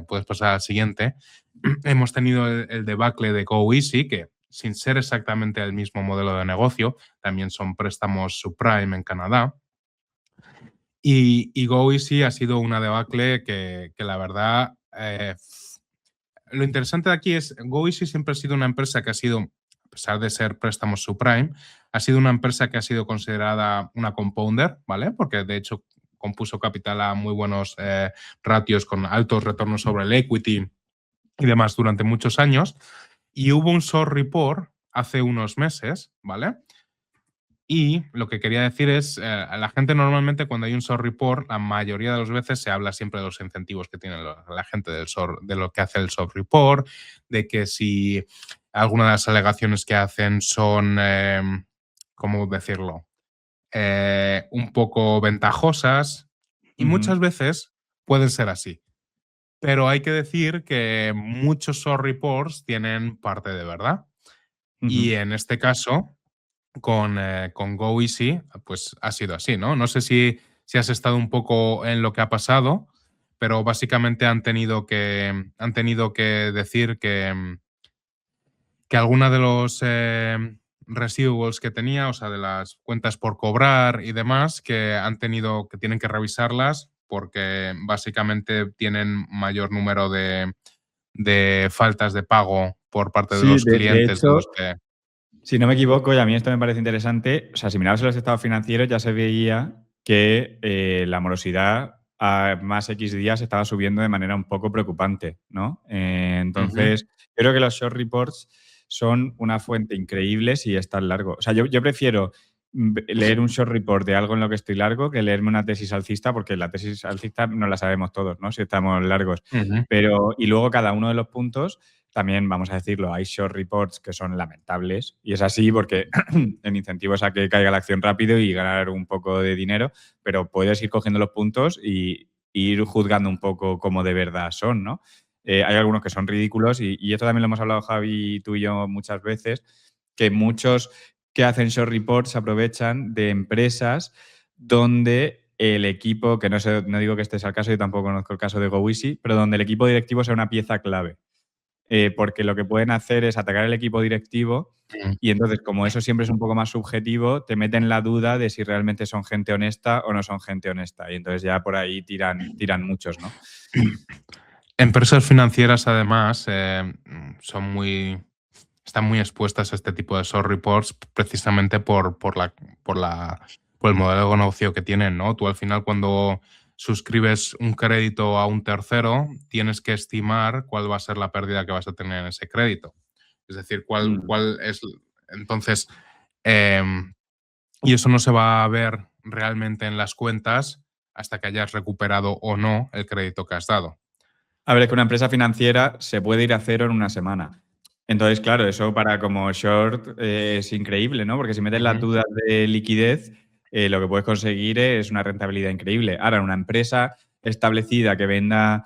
puedes pasar al siguiente, hemos tenido el debacle de GoEasy, que sin ser exactamente el mismo modelo de negocio, también son préstamos subprime en Canadá. Y GoEasy ha sido una debacle que la verdad, lo interesante de aquí es GoEasy siempre ha sido una empresa que ha sido, a pesar de ser préstamos subprime, ha sido una empresa que ha sido considerada una compounder, ¿vale? Porque de hecho compuso capital a muy buenos ratios con altos retornos sobre el equity y demás durante muchos años. Y hubo un short report hace unos meses, ¿vale? Y lo que quería decir es, a la gente normalmente cuando hay un short report, la mayoría de las veces se habla siempre de los incentivos que tiene la gente de lo que hace el short report, de que si algunas de las alegaciones que hacen son, ¿cómo decirlo? Un poco ventajosas y muchas veces pueden ser así. Pero hay que decir que muchos short reports tienen parte de verdad. Y en este caso, con GoEasy, pues ha sido así, ¿no? No sé si has estado un poco en lo que ha pasado, pero básicamente han tenido que decir que alguna de los receivables que tenía, o sea, de las cuentas por cobrar y demás, que tienen que revisarlas porque básicamente tienen mayor número de faltas de pago por parte de Sí, los de clientes de hecho, los que... si no me equivoco, y a mí esto me parece interesante, o sea, si mirabas los estados financieros ya se veía que la morosidad a más X días estaba subiendo de manera un poco preocupante, ¿no? Ujú. Entonces, creo que los short reports son una fuente increíble si es tan largo. O sea, yo prefiero leer un short report de algo en lo que estoy largo que leerme una tesis alcista, porque la tesis alcista no la sabemos todos, ¿no? Si estamos largos. Ujú. Pero, y luego cada uno de los puntos también, vamos a decirlo, hay short reports que son lamentables y es así porque el incentivo es a que caiga la acción rápido y ganar un poco de dinero, pero puedes ir cogiendo los puntos y ir juzgando un poco cómo de verdad son, ¿no? Hay algunos que son ridículos y esto también lo hemos hablado Javi, tú y yo muchas veces, que muchos que hacen short reports se aprovechan de empresas donde el equipo, que no sé, no digo que este sea el caso, yo tampoco conozco el caso de GoEasy, pero donde el equipo directivo sea una pieza clave. Porque lo que pueden hacer es atacar el equipo directivo Ujú. y entonces, como eso siempre es un poco más subjetivo, te meten la duda de si realmente son gente honesta o no son gente honesta. Y entonces ya por ahí tiran muchos, ¿no? Empresas financieras, además, están muy expuestas a este tipo de short reports precisamente por el modelo de negocio que tienen, ¿no? Tú al final, cuando suscribes un crédito a un tercero, tienes que estimar cuál va a ser la pérdida que vas a tener en ese crédito. Es decir, Mm. cuál es. Entonces, y eso no se va a ver realmente en las cuentas hasta que hayas recuperado o no el crédito que has dado. A ver, es que una empresa financiera se puede ir a cero en una semana. Entonces, claro, eso para como short es increíble, ¿no? Porque si metes las Ujú. dudas de liquidez, lo que puedes conseguir es una rentabilidad increíble. Ahora, una empresa establecida que venda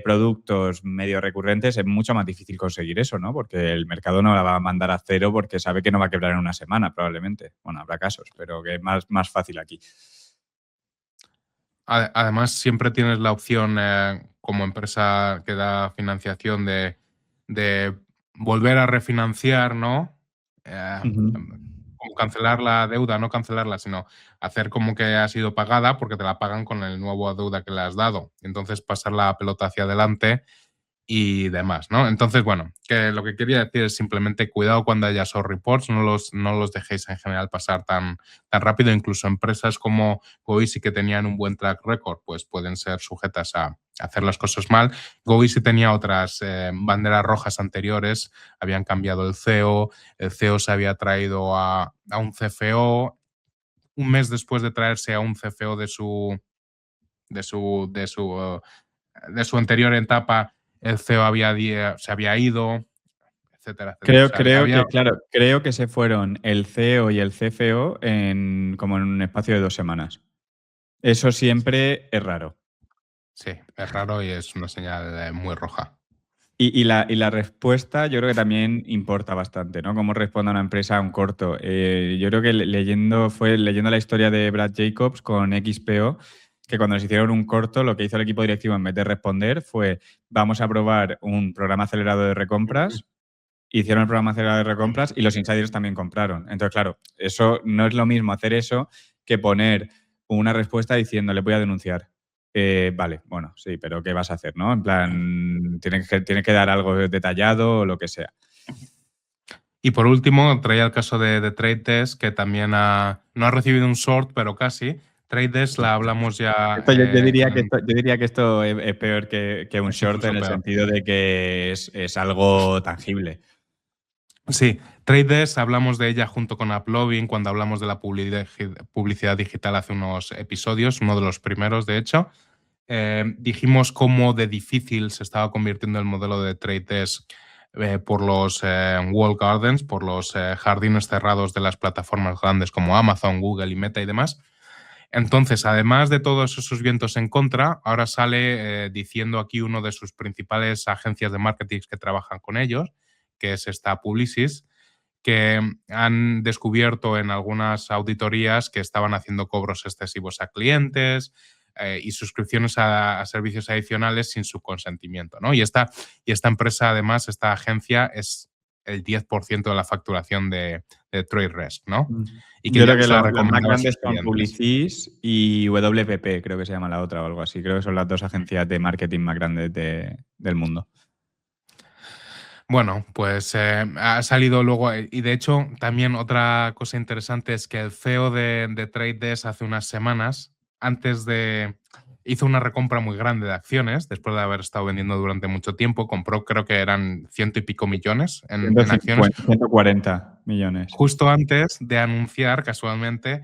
productos medio recurrentes es mucho más difícil conseguir eso, ¿no? Porque el mercado no la va a mandar a cero porque sabe que no va a quebrar en una semana, probablemente. Bueno, habrá casos, pero que es más fácil aquí. Además, siempre tienes la opción, como empresa que da financiación, de volver a refinanciar, ¿no? Eh, Ujú. como cancelar la deuda, no cancelarla, sino hacer como que ha sido pagada porque te la pagan con el nuevo deuda que le has dado. Entonces pasar la pelota hacia adelante y demás, ¿no? Entonces, bueno, que lo que quería decir es simplemente cuidado cuando haya esos reports, no los dejéis en general pasar tan rápido. Incluso empresas como Goeasy, que tenían un buen track record, pues pueden ser sujetas a hacer las cosas mal. Goeasy tenía otras banderas rojas anteriores, habían cambiado el CEO se había traído a un CFO, un mes después de traerse a un CFO de su anterior etapa, el CEO se había ido, etcétera, etcétera. O sea, había... Creo que se fueron el CEO y el CFO como en un espacio de 2 semanas. Eso siempre es raro. Sí, es raro y es una señal muy roja. Y la respuesta yo creo que también importa bastante, ¿no? Cómo responde una empresa a un corto. Yo creo que leyendo la historia de Brad Jacobs con XPO, que cuando les hicieron un corto, lo que hizo el equipo directivo en vez de responder fue: vamos a probar un programa acelerado de recompras. Hicieron el programa acelerado de recompras y los insiders también compraron. Entonces, claro, eso no es lo mismo hacer eso que poner una respuesta diciendo: le voy a denunciar. Vale, bueno, sí, pero ¿qué vas a hacer, no? En plan, tienes que dar algo detallado o lo que sea. Y por último, traía el caso de Trade Desk, que también no ha recibido un short, pero casi. Trade Desk la hablamos ya. Yo diría que esto es peor que un Es short, incluso en el peor. sentido de que es algo tangible. Sí, Trade Desk hablamos de ella junto con AppLovin cuando hablamos de la publicidad digital hace unos episodios, uno de los primeros, de hecho. Dijimos cómo de difícil se estaba convirtiendo el modelo de Trade Desk por los walled gardens, por los jardines cerrados de las plataformas grandes como Amazon, Google y Meta y demás. Entonces, además de todos esos vientos en contra, ahora sale diciendo aquí uno de sus principales agencias de marketing que trabajan con ellos, que es esta Publicis, que han descubierto en algunas auditorías que estaban haciendo cobros excesivos a clientes y suscripciones a servicios adicionales sin su consentimiento, ¿no? Y esta empresa, además, esta agencia es el 10% de la facturación de TradeResk, ¿no? Y que Yo ya creo que se la las más recomendaba a sus grandes son clientes. Publicis y WPP, creo que se llama la otra o algo así. Creo que son las 2 agencias de marketing más grandes del mundo. Bueno, pues ha salido luego, y de hecho también otra cosa interesante es que el CEO de Trade Desk hace unas semanas, hizo una recompra muy grande de acciones, después de haber estado vendiendo durante mucho tiempo, compró, creo que eran 100 y pico millones en acciones, 140 millones. justo antes de anunciar casualmente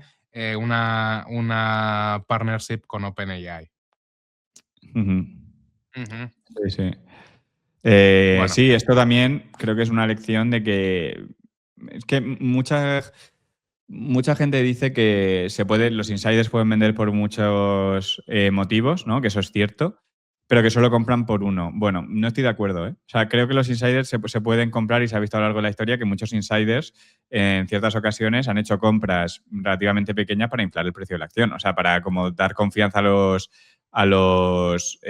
una partnership con OpenAI. Sí, sí. Bueno, Sí, esto también creo que es una lección de que es que mucha gente dice que los insiders pueden vender por muchos motivos, ¿no? Que eso es cierto, pero que solo compran por uno. Bueno, no estoy de acuerdo, ¿eh? O sea, creo que los insiders se pueden comprar, y se ha visto a lo largo de la historia que muchos insiders en ciertas ocasiones han hecho compras relativamente pequeñas para inflar el precio de la acción, o sea, para como dar confianza a los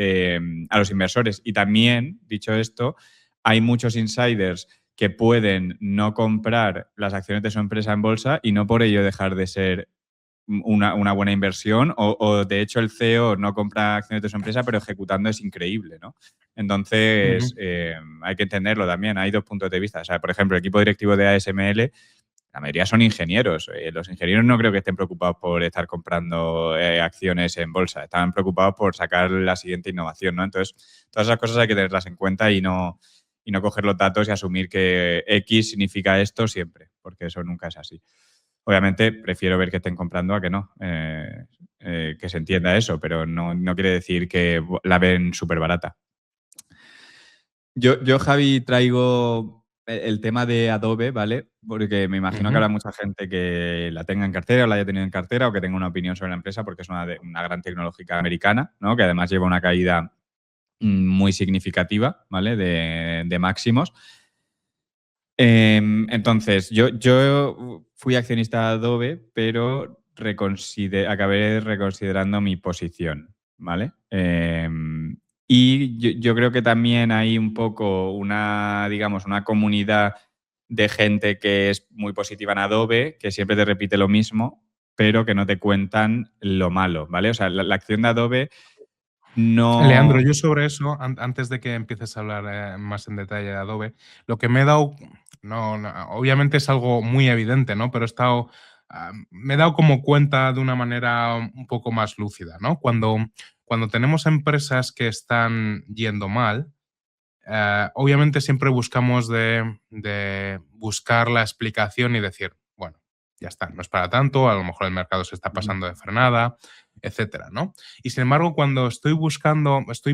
inversores. Y también, dicho esto, hay muchos insiders que pueden no comprar las acciones de su empresa en bolsa y no por ello dejar de ser una buena inversión, o de hecho el CEO no compra acciones de su empresa, pero ejecutando es increíble, ¿no? Entonces, hay que entenderlo también. Hay 2 puntos de vista. O sea, por ejemplo, el equipo directivo de ASML, la mayoría son ingenieros. Los ingenieros no creo que estén preocupados por estar comprando acciones en bolsa. Están preocupados por sacar la siguiente innovación, ¿no? Entonces, todas esas cosas hay que tenerlas en cuenta y no coger los datos y asumir que X significa esto siempre, porque eso nunca es así. Obviamente, prefiero ver que estén comprando a que no, que se entienda eso, pero no quiere decir que la ven súper barata. Yo, Javi, traigo el tema de Adobe, ¿vale? Porque me imagino que habrá mucha gente que la tenga en cartera o la haya tenido en cartera o que tenga una opinión sobre la empresa, porque es una gran tecnológica americana, ¿no? Que además lleva una caída muy significativa, ¿vale? De máximos. Entonces, yo fui accionista de Adobe, pero acabé reconsiderando mi posición, ¿vale? Y yo creo que también hay un poco digamos, una comunidad de gente que es muy positiva en Adobe, que siempre te repite lo mismo, pero que no te cuentan lo malo, ¿vale? O sea, la acción de Adobe no... Leandro, yo sobre eso, antes de que empieces a hablar más en detalle de Adobe, lo que me he dado, obviamente es algo muy evidente, ¿no? Pero me he dado como cuenta de una manera un poco más lúcida, ¿no? Cuando tenemos empresas que están yendo mal, obviamente siempre buscamos de buscar la explicación y decir, bueno, ya está, no es para tanto, a lo mejor el mercado se está pasando de frenada, etcétera, ¿no? Y sin embargo, cuando estoy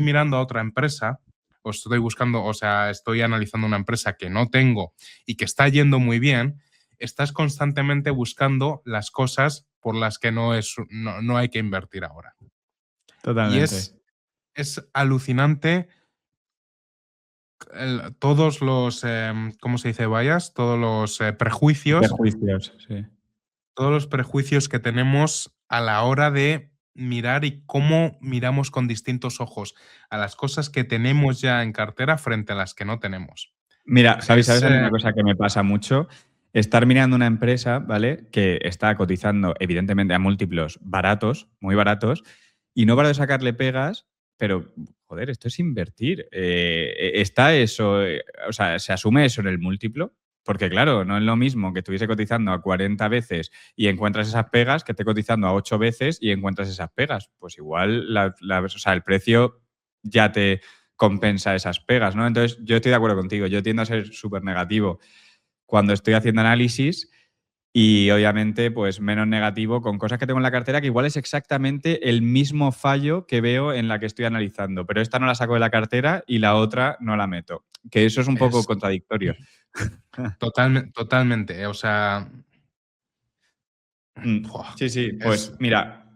mirando a otra empresa, estoy analizando una empresa que no tengo y que está yendo muy bien, estás constantemente buscando las cosas por las que no hay que invertir ahora. Y Totalmente. es alucinante todos los, ¿cómo se dice, bias? Todos los prejuicios. Prejuicios, sí. Todos los prejuicios que tenemos a la hora de mirar y cómo miramos con distintos ojos a las cosas que tenemos ya en cartera frente a las que no tenemos. Mira, Javi, Es, ¿sabes a mí una cosa que me pasa mucho? Estar mirando una empresa, ¿vale? Que está cotizando, evidentemente, a múltiplos baratos, muy baratos, y no paro de sacarle pegas, pero, joder, esto es invertir. ¿Está eso, o sea, se asume eso en el múltiplo? Porque, claro, no es lo mismo que estuviese cotizando a 40 veces y encuentras esas pegas que esté cotizando a 8 veces y encuentras esas pegas. Pues igual, o sea, el precio ya te compensa esas pegas, ¿no? Entonces, yo estoy de acuerdo contigo. Yo tiendo a ser súper negativo cuando estoy haciendo análisis y, obviamente, pues menos negativo con cosas que tengo en la cartera que igual es exactamente el mismo fallo que veo en la que estoy analizando, pero esta no la saco de la cartera y la otra no la meto. Que eso es un poco contradictorio. Totalmente. O sea... Sí, sí. Pues mira,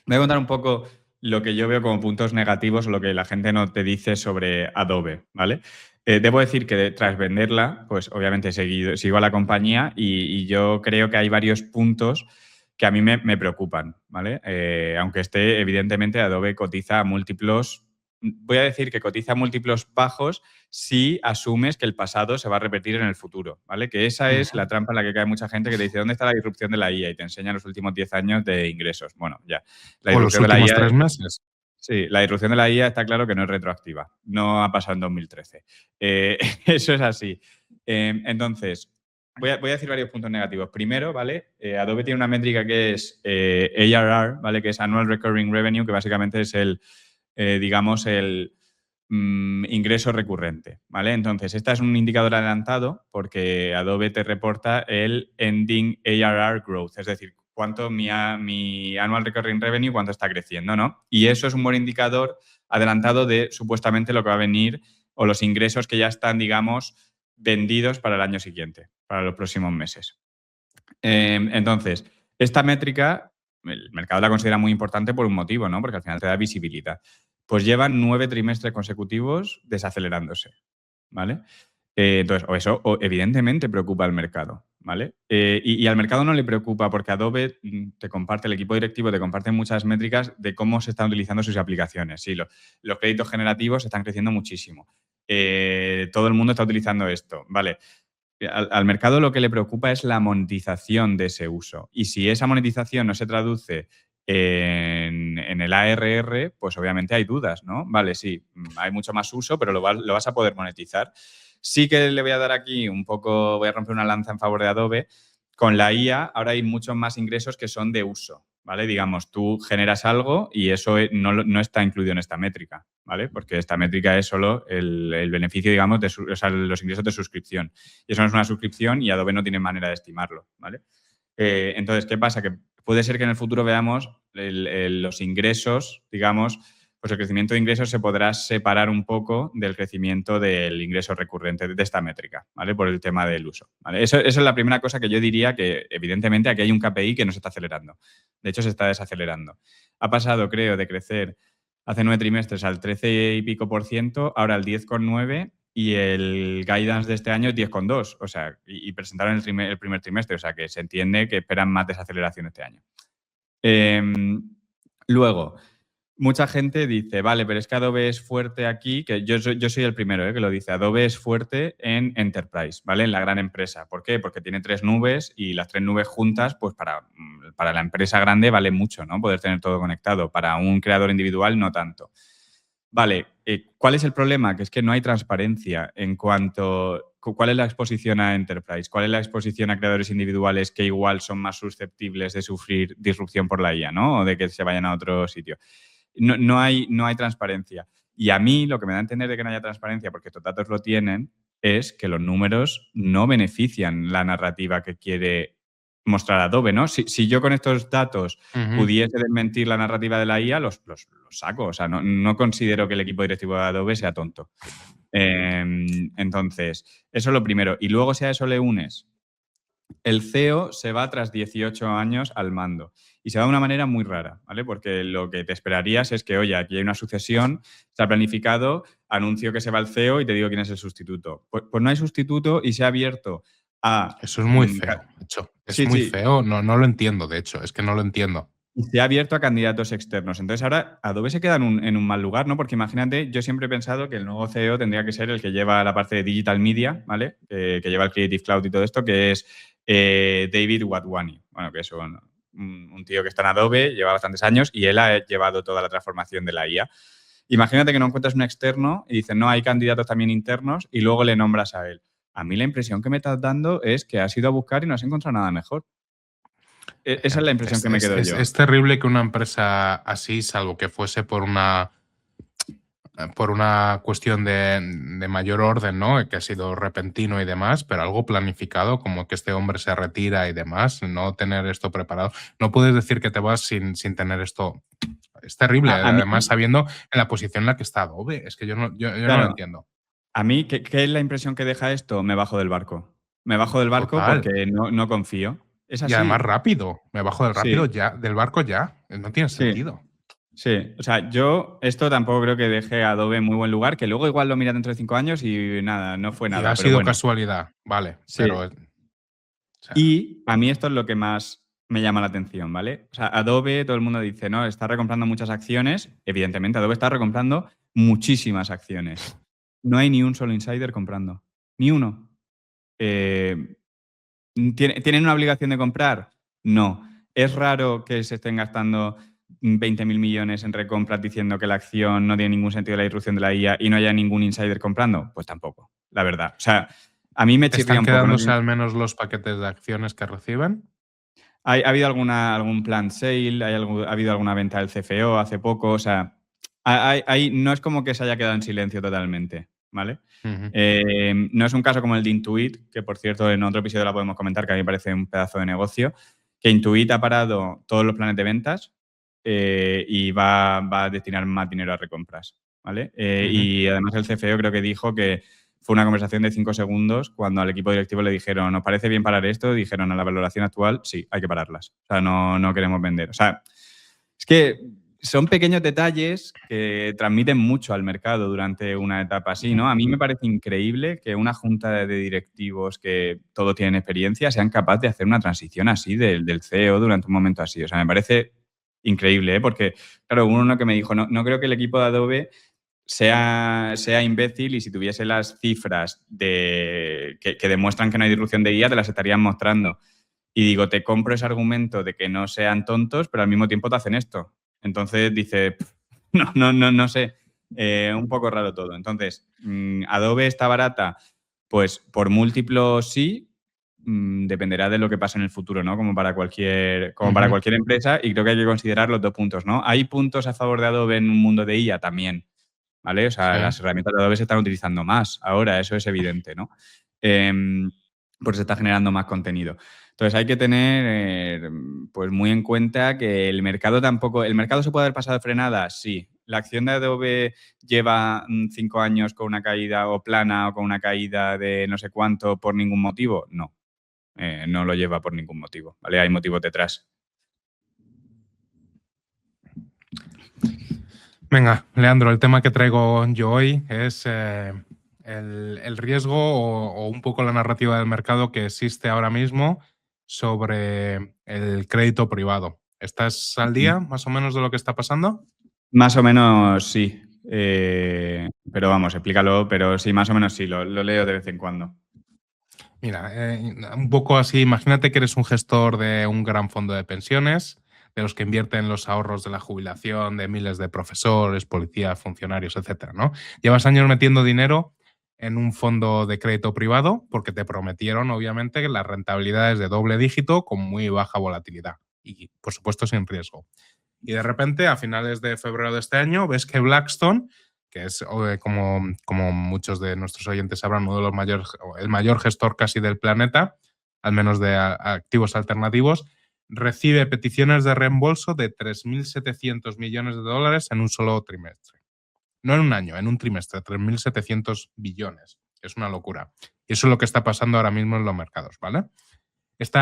voy a contar un poco lo que yo veo como puntos negativos o lo que la gente no te dice sobre Adobe, ¿vale? Debo decir que tras venderla, pues obviamente sigo a la compañía y yo creo que hay varios puntos que a mí me preocupan, ¿vale? Aunque esté, evidentemente, Adobe cotiza a múltiplos, voy a decir que cotiza a múltiplos bajos si asumes que el pasado se va a repetir en el futuro, ¿vale? Que esa es la trampa en la que cae mucha gente que te dice, ¿dónde está la disrupción de la IA? Y te enseña los últimos 10 años de ingresos. Bueno, ya. La O los disrupción de la últimos IA 3 meses. Sí, la disrupción de la IA está claro que no es retroactiva. No ha pasado en 2013. Eso es así. Entonces, voy a decir varios puntos negativos. Primero, ¿vale? Adobe tiene una métrica que es ARR, ¿vale? Que es Annual Recurring Revenue, que básicamente es digamos, el ingreso recurrente, ¿vale? Entonces, esta es un indicador adelantado porque Adobe te reporta el Ending ARR Growth, es decir, cuánto mi Annual Recurring Revenue, cuánto está creciendo, ¿no? Y eso es un buen indicador adelantado de supuestamente lo que va a venir o los ingresos que ya están, digamos, vendidos para el año siguiente, para los próximos meses. Entonces, esta métrica, el mercado la considera muy importante por un motivo, ¿no? Porque al final te da visibilidad. Pues llevan 9 trimestres consecutivos desacelerándose, ¿vale? Entonces, eso evidentemente preocupa al mercado, ¿vale? Y al mercado no le preocupa porque Adobe te comparte, el equipo directivo te comparte muchas métricas de cómo se están utilizando sus aplicaciones. Sí, los créditos generativos están creciendo muchísimo. Todo el mundo está utilizando esto, ¿vale? Al mercado lo que le preocupa es la monetización de ese uso. Y si esa monetización no se traduce en el ARR, pues obviamente hay dudas, ¿no? Vale, sí, hay mucho más uso, pero lo vas a poder monetizar. Sí que le voy a dar aquí un poco, voy a romper una lanza en favor de Adobe. Con la IA ahora hay muchos más ingresos que son de uso, ¿vale? Digamos, tú generas algo y eso no está incluido en esta métrica, ¿vale? Porque esta métrica es solo el beneficio, digamos, o sea, los ingresos de suscripción. Y eso no es una suscripción y Adobe no tiene manera de estimarlo, ¿vale? Entonces, ¿qué pasa? Que puede ser que en el futuro veamos los ingresos, digamos, pues el crecimiento de ingresos se podrá separar un poco del crecimiento del ingreso recurrente de esta métrica, ¿vale? Por el tema del uso, ¿vale? Eso es la primera cosa que yo diría que, evidentemente, aquí hay un KPI que no se está acelerando. De hecho, se está desacelerando. Ha pasado, creo, de crecer hace 9 trimestres al 13 y pico %, ahora al 10,9%, y el guidance de este año es 10,2%. O sea, y presentaron el primer trimestre. O sea, que se entiende que esperan más desaceleración este año. Luego, mucha gente dice, vale, pero es que Adobe es fuerte aquí, que yo soy el primero que lo dice, Adobe es fuerte en Enterprise, ¿vale? En la gran empresa. ¿Por qué? Porque tiene 3 nubes y las 3 nubes juntas, pues para la empresa grande vale mucho, ¿no? Poder tener todo conectado. Para un creador individual no tanto. Vale, ¿cuál es el problema? Que es que no hay transparencia en cuanto... ¿Cuál es la exposición a Enterprise? ¿Cuál es la exposición a creadores individuales que igual son más susceptibles de sufrir disrupción por la IA, ¿no? O de que se vayan a otro sitio. No hay transparencia. Y a mí lo que me da a entender de que no haya transparencia, porque estos datos lo tienen, es que los números no benefician la narrativa que quiere mostrar Adobe, ¿no? Si yo con estos datos pudiese desmentir la narrativa de la IA, los saco. O sea, no considero que el equipo directivo de Adobe sea tonto. Entonces, eso es lo primero. Y luego, si a eso le unes, el CEO se va tras 18 años al mando. Y se va de una manera muy rara, ¿vale? Porque lo que te esperarías es que, oye, aquí hay una sucesión, se ha planificado, anuncio que se va el CEO y te digo quién es el sustituto. Pues no hay sustituto y se ha abierto a... Eso es muy feo, de hecho. Es muy feo, no lo entiendo, de hecho, es que no lo entiendo. Y se ha abierto a candidatos externos. Entonces ahora Adobe se queda en un mal lugar, ¿no? Porque imagínate, yo siempre he pensado que el nuevo CEO tendría que ser el que lleva la parte de Digital Media, ¿vale? Que lleva el Creative Cloud y todo esto, que es David Wadhwani. Bueno, que es un tío que está en Adobe, lleva bastantes años y él ha llevado toda la transformación de la IA. Imagínate que no encuentras un externo y dices, no, hay candidatos también internos y luego le nombras a él. A mí la impresión que me estás dando es que has ido a buscar y no has encontrado nada mejor. Esa es la impresión que me quedo yo. Es terrible que una empresa así, salvo que fuese por una cuestión de mayor orden, ¿no? Que ha sido repentino y demás, pero algo planificado, como que este hombre se retira y demás, no tener esto preparado. No puedes decir que te vas sin tener esto. Es terrible, además sabiendo en la posición en la que está Adobe. Es que yo no lo entiendo. A mí, ¿qué es la impresión que deja esto? Me bajo del barco. Me bajo del barco Total. Porque no confío. Es así. Y además rápido. Me bajo del barco ya. No tiene sentido. Sí, o sea, yo esto tampoco creo que deje a Adobe en muy buen lugar, que luego igual lo mira dentro de 5 años y nada, no fue nada. Y ha sido casualidad, vale. Sí. Pero, y a mí esto es lo que más me llama la atención, ¿vale? O sea, Adobe, todo el mundo dice, no, está recomprando muchas acciones. Evidentemente, Adobe está recomprando muchísimas acciones. No hay ni un solo insider comprando. Ni uno. ¿Tienen una obligación de comprar? No. ¿Es raro que se estén gastando 20.000 millones en recompras diciendo que la acción no tiene ningún sentido de la disrupción de la IA y no haya ningún insider comprando? Pues tampoco, la verdad. O sea, a mí me chirría un poco. ¿Están quedándose al menos los paquetes de acciones que reciben? Ha habido algún plan sale, ha habido alguna venta del CFO hace poco, o sea, no es como que se haya quedado en silencio totalmente, ¿vale? No es un caso como el de Intuit, que por cierto en otro episodio la podemos comentar, que a mí me parece un pedazo de negocio, que Intuit ha parado todos los planes de ventas y va a destinar más dinero a recompras, ¿vale? Y además el CFO creo que dijo que fue una conversación de 5 segundos cuando al equipo directivo le dijeron, ¿nos parece bien parar esto? Dijeron, a la valoración actual, sí, hay que pararlas. O sea, no queremos vender. O sea, es que son pequeños detalles que transmiten mucho al mercado durante una etapa así, ¿no? A mí me parece increíble que una junta de directivos que todos tienen experiencia sean capaces de hacer una transición así del CEO durante un momento así. O sea, me parece increíble, ¿eh? Porque, claro, uno que me dijo, no creo que el equipo de Adobe sea imbécil y si tuviese las cifras que demuestran que no hay disrupción de IA, te las estarían mostrando. Y digo, te compro ese argumento de que no sean tontos, pero al mismo tiempo te hacen esto. Entonces dice, no sé, un poco raro todo. Entonces, Adobe está barata, pues por múltiplos sí, dependerá de lo que pase en el futuro, ¿no? Como para cualquier empresa, y creo que hay que considerar los dos puntos, ¿no? ¿Hay puntos a favor de Adobe en un mundo de IA? También, ¿vale? O sea, las herramientas de Adobe se están utilizando más ahora, eso es evidente, ¿no? Porque se está generando más contenido. Entonces hay que tener pues muy en cuenta que el mercado se puede haber pasado de frenada, sí. La acción de Adobe lleva 5 años con una caída o plana o con una caída de no sé cuánto por ningún motivo, no. No lo lleva por ningún motivo, ¿vale? Hay motivos detrás. Venga, Leandro, el tema que traigo yo hoy es el riesgo o un poco la narrativa del mercado que existe ahora mismo sobre el crédito privado. ¿Estás al día más o menos de lo que está pasando? Más o menos sí. Pero vamos, explícalo, pero sí, más o menos sí, lo leo de vez en cuando. Mira, un poco así, imagínate que eres un gestor de un gran fondo de pensiones, de los que invierten los ahorros de la jubilación de miles de profesores, policías, funcionarios, etcétera, ¿no? Llevas años metiendo dinero en un fondo de crédito privado porque te prometieron, obviamente, que las rentabilidades de doble dígito con muy baja volatilidad y, por supuesto, sin riesgo. Y de repente, a finales de febrero de este año, ves que Blackstone, que es como muchos de nuestros oyentes sabrán, uno de los mayores, el mayor gestor casi del planeta, al menos de activos alternativos, recibe peticiones de reembolso de 3.700 millones de dólares en un solo trimestre. No en un año, en un trimestre, 3.700 billones. Es una locura. Y eso es lo que está pasando ahora mismo en los mercados, ¿vale?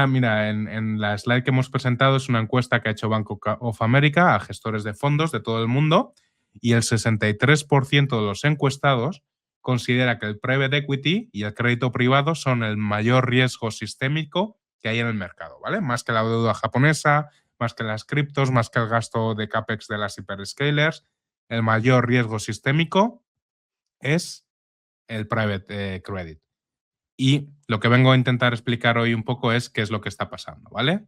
Mira, en la slide que hemos presentado es una encuesta que ha hecho Bank of America a gestores de fondos de todo el mundo y el 63% de los encuestados considera que el private equity y el crédito privado son el mayor riesgo sistémico que hay en el mercado, ¿vale? Más que la deuda japonesa, más que las criptos, más que el gasto de CAPEX de las hyperscalers, el mayor riesgo sistémico es el private credit. Y lo que vengo a intentar explicar hoy un poco es qué es lo que está pasando, ¿vale?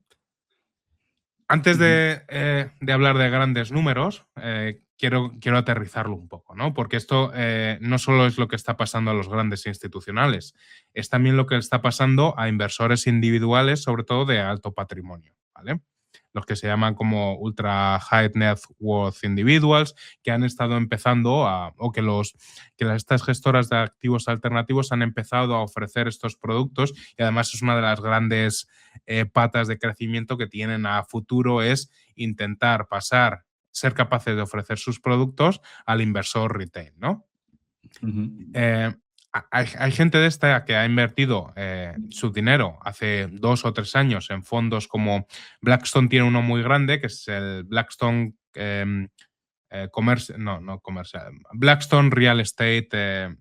Antes de hablar de grandes números, quiero aterrizarlo un poco, ¿no? Porque esto no solo es lo que está pasando a los grandes institucionales, es también lo que está pasando a inversores individuales, sobre todo de alto patrimonio, ¿vale? Los que se llaman como ultra high net worth individuals, que han estado empezando estas gestoras de activos alternativos han empezado a ofrecer estos productos y además es una de las grandes patas de crecimiento que tienen a futuro es intentar ser capaces de ofrecer sus productos al inversor retail, ¿no? Hay gente de esta que ha invertido su dinero hace 2 o 3 años en fondos como Blackstone tiene uno muy grande, que es el Blackstone Blackstone Real Estate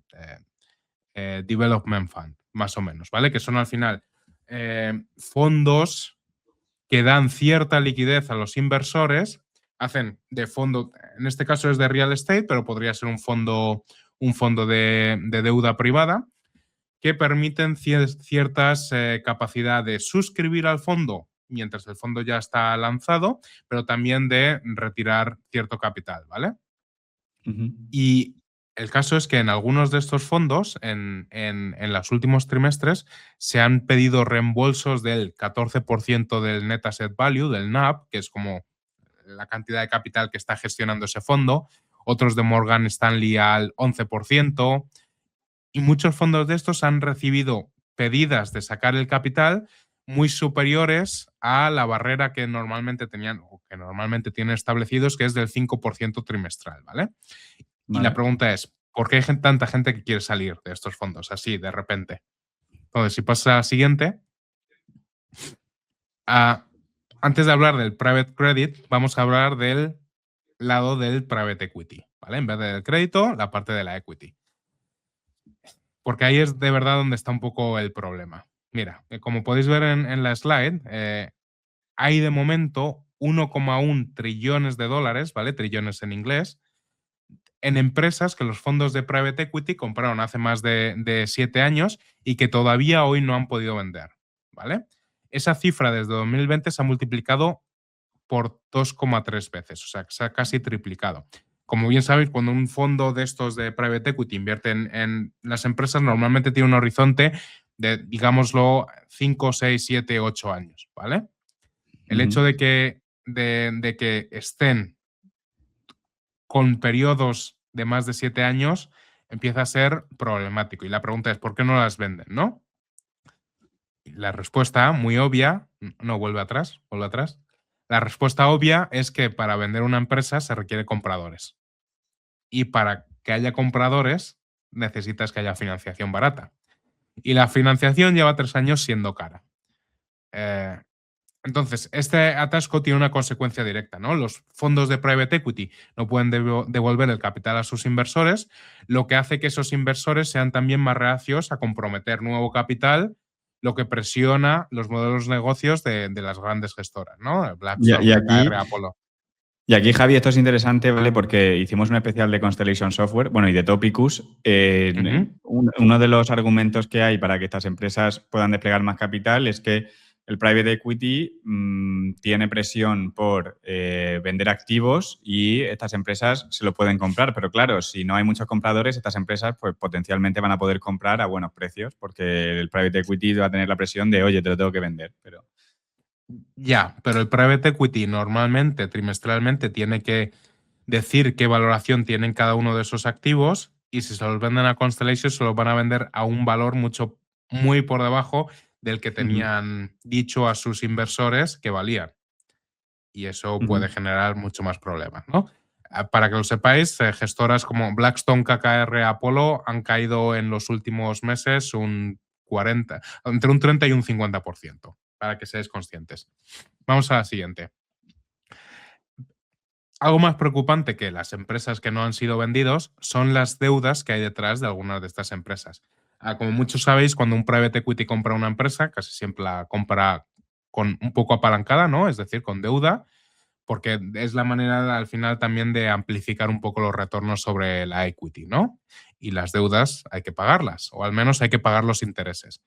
Development Fund, más o menos, ¿vale? Que son al final fondos que dan cierta liquidez a los inversores, hacen de fondo, en este caso es de real estate, pero podría ser un fondo de deuda privada, que permiten ciertas capacidad de suscribir al fondo mientras el fondo ya está lanzado, pero también de retirar cierto capital, ¿vale? Y el caso es que en algunos de estos fondos, en los últimos trimestres, se han pedido reembolsos del 14% del Net Asset Value, del NAV, que es como la cantidad de capital que está gestionando ese fondo, otros de Morgan Stanley al 11%, y muchos fondos de estos han recibido pedidas de sacar el capital muy superiores a la barrera que normalmente tenían o que normalmente tienen establecidos, que es del 5% trimestral, ¿vale? Y la pregunta es, ¿por qué hay tanta gente que quiere salir de estos fondos así, de repente? Entonces, si pasa a la siguiente, antes de hablar del private credit, vamos a hablar del lado del private equity, ¿vale? En vez del crédito, la parte de la equity. Porque ahí es de verdad donde está un poco el problema. Mira, como podéis ver en la slide, hay de momento 1,1 trillones de dólares, ¿vale? Trillones en inglés, en empresas que los fondos de private equity compraron hace más de 7 años y que todavía hoy no han podido vender, ¿vale? Esa cifra desde 2020 se ha multiplicado por 2,3 veces, o sea, se ha casi triplicado. Como bien sabéis, cuando un fondo de estos de private equity invierte en las empresas, normalmente tiene un horizonte de, digámoslo, 5, 6, 7, 8 años, ¿vale? El hecho de que estén con periodos de más de 7 años empieza a ser problemático. Y la pregunta es, ¿por qué no las venden, no? Y la respuesta muy obvia, no, vuelve atrás. La respuesta obvia es que para vender una empresa se requiere compradores. Y para que haya compradores necesitas que haya financiación barata. Y la financiación lleva 3 años siendo cara. Entonces, este atasco tiene una consecuencia directa, ¿no? Los fondos de private equity no pueden devolver el capital a sus inversores, lo que hace que esos inversores sean también más reacios a comprometer nuevo capital, lo que presiona los modelos de negocios de las grandes gestoras, ¿no? Blackstone, KKR, Apollo. Y aquí, Javi, esto es interesante, ¿vale? Porque hicimos un especial de Constellation Software, bueno, y de Topicus. Uno de los argumentos que hay para que estas empresas puedan desplegar más capital es que el private equity tiene presión por vender activos y estas empresas se lo pueden comprar. Pero claro, si no hay muchos compradores, estas empresas pues potencialmente van a poder comprar a buenos precios porque el private equity va a tener la presión de, oye, te lo tengo que vender. Ya, pero el private equity normalmente, trimestralmente, tiene que decir qué valoración tienen cada uno de esos activos y si se los venden a Constellation se los van a vender a un valor muy por debajo del que tenían dicho a sus inversores que valían. Y eso puede generar mucho más problemas, ¿no? Para que lo sepáis, gestoras como Blackstone, KKR, Apollo han caído en los últimos meses entre un 30 y un 50%, para que seáis conscientes. Vamos a la siguiente. Algo más preocupante que las empresas que no han sido vendidos son las deudas que hay detrás de algunas de estas empresas. Como muchos sabéis, cuando un private equity compra una empresa, casi siempre la compra con un poco apalancada, ¿no? Es decir, con deuda, porque es la manera al final también de amplificar un poco los retornos sobre la equity, ¿no? Y las deudas hay que pagarlas, o al menos hay que pagar los intereses.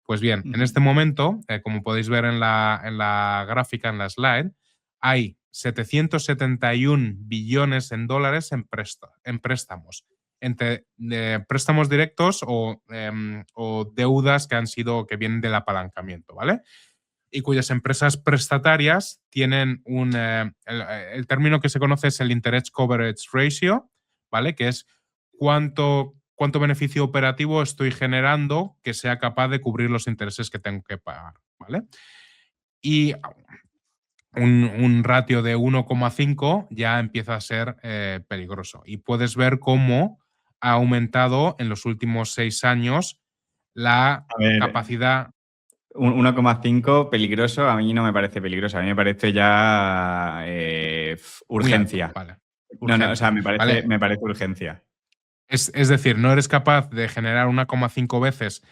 Pues bien, en este momento, como podéis ver en la gráfica, en la slide, hay 771 billones en dólares en préstamos, entre préstamos directos o deudas que vienen del apalancamiento, ¿vale? Y cuyas empresas prestatarias tienen el término que se conoce es el Interest Coverage Ratio, ¿vale? Que es cuánto beneficio operativo estoy generando que sea capaz de cubrir los intereses que tengo que pagar, ¿vale? Y un ratio de 1,5 ya empieza a ser peligroso. Y puedes ver cómo ha aumentado en los últimos 6 años la capacidad. 1,5 peligroso, a mí no me parece peligroso, a mí me parece ya urgencia. Vale. No, o sea, me parece urgencia. Es decir, no eres capaz de generar 1,5 veces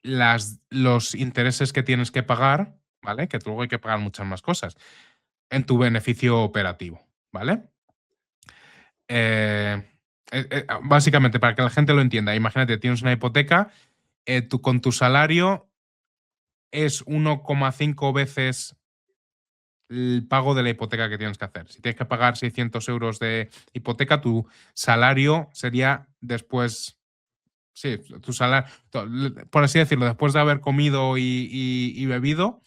los intereses que tienes que pagar, ¿vale? Que luego hay que pagar muchas más cosas en tu beneficio operativo, ¿vale? Básicamente, para que la gente lo entienda, imagínate, tienes una hipoteca, con tu salario es 1,5 veces el pago de la hipoteca que tienes que hacer. Si tienes que pagar 600 euros de hipoteca, tu salario sería después. Sí, tu salario, por así decirlo, después de haber comido y bebido,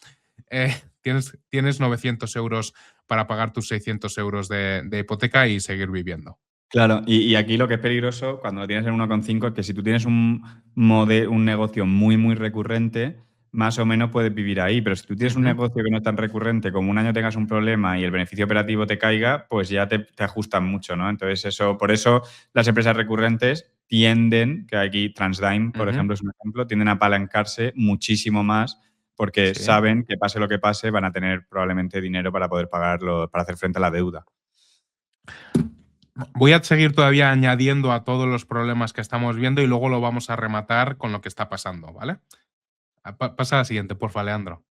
tienes 900 euros para pagar tus 600 euros de hipoteca y seguir viviendo. Claro, y aquí lo que es peligroso cuando lo tienes en 1,5 es que si tú tienes un negocio muy, muy recurrente, más o menos puedes vivir ahí. Pero si tú tienes un negocio que no es tan recurrente, como un año tengas un problema y el beneficio operativo te caiga, pues ya te ajustan mucho, ¿no? Entonces, por eso las empresas recurrentes tienden, que aquí TransDigm, por ejemplo, es un ejemplo, tienden a apalancarse muchísimo más porque saben que pase lo que pase, van a tener probablemente dinero para poder pagarlo, para hacer frente a la deuda. Voy a seguir todavía añadiendo a todos los problemas que estamos viendo y luego lo vamos a rematar con lo que está pasando, ¿vale? Pasa a la siguiente, porfa, Leandro.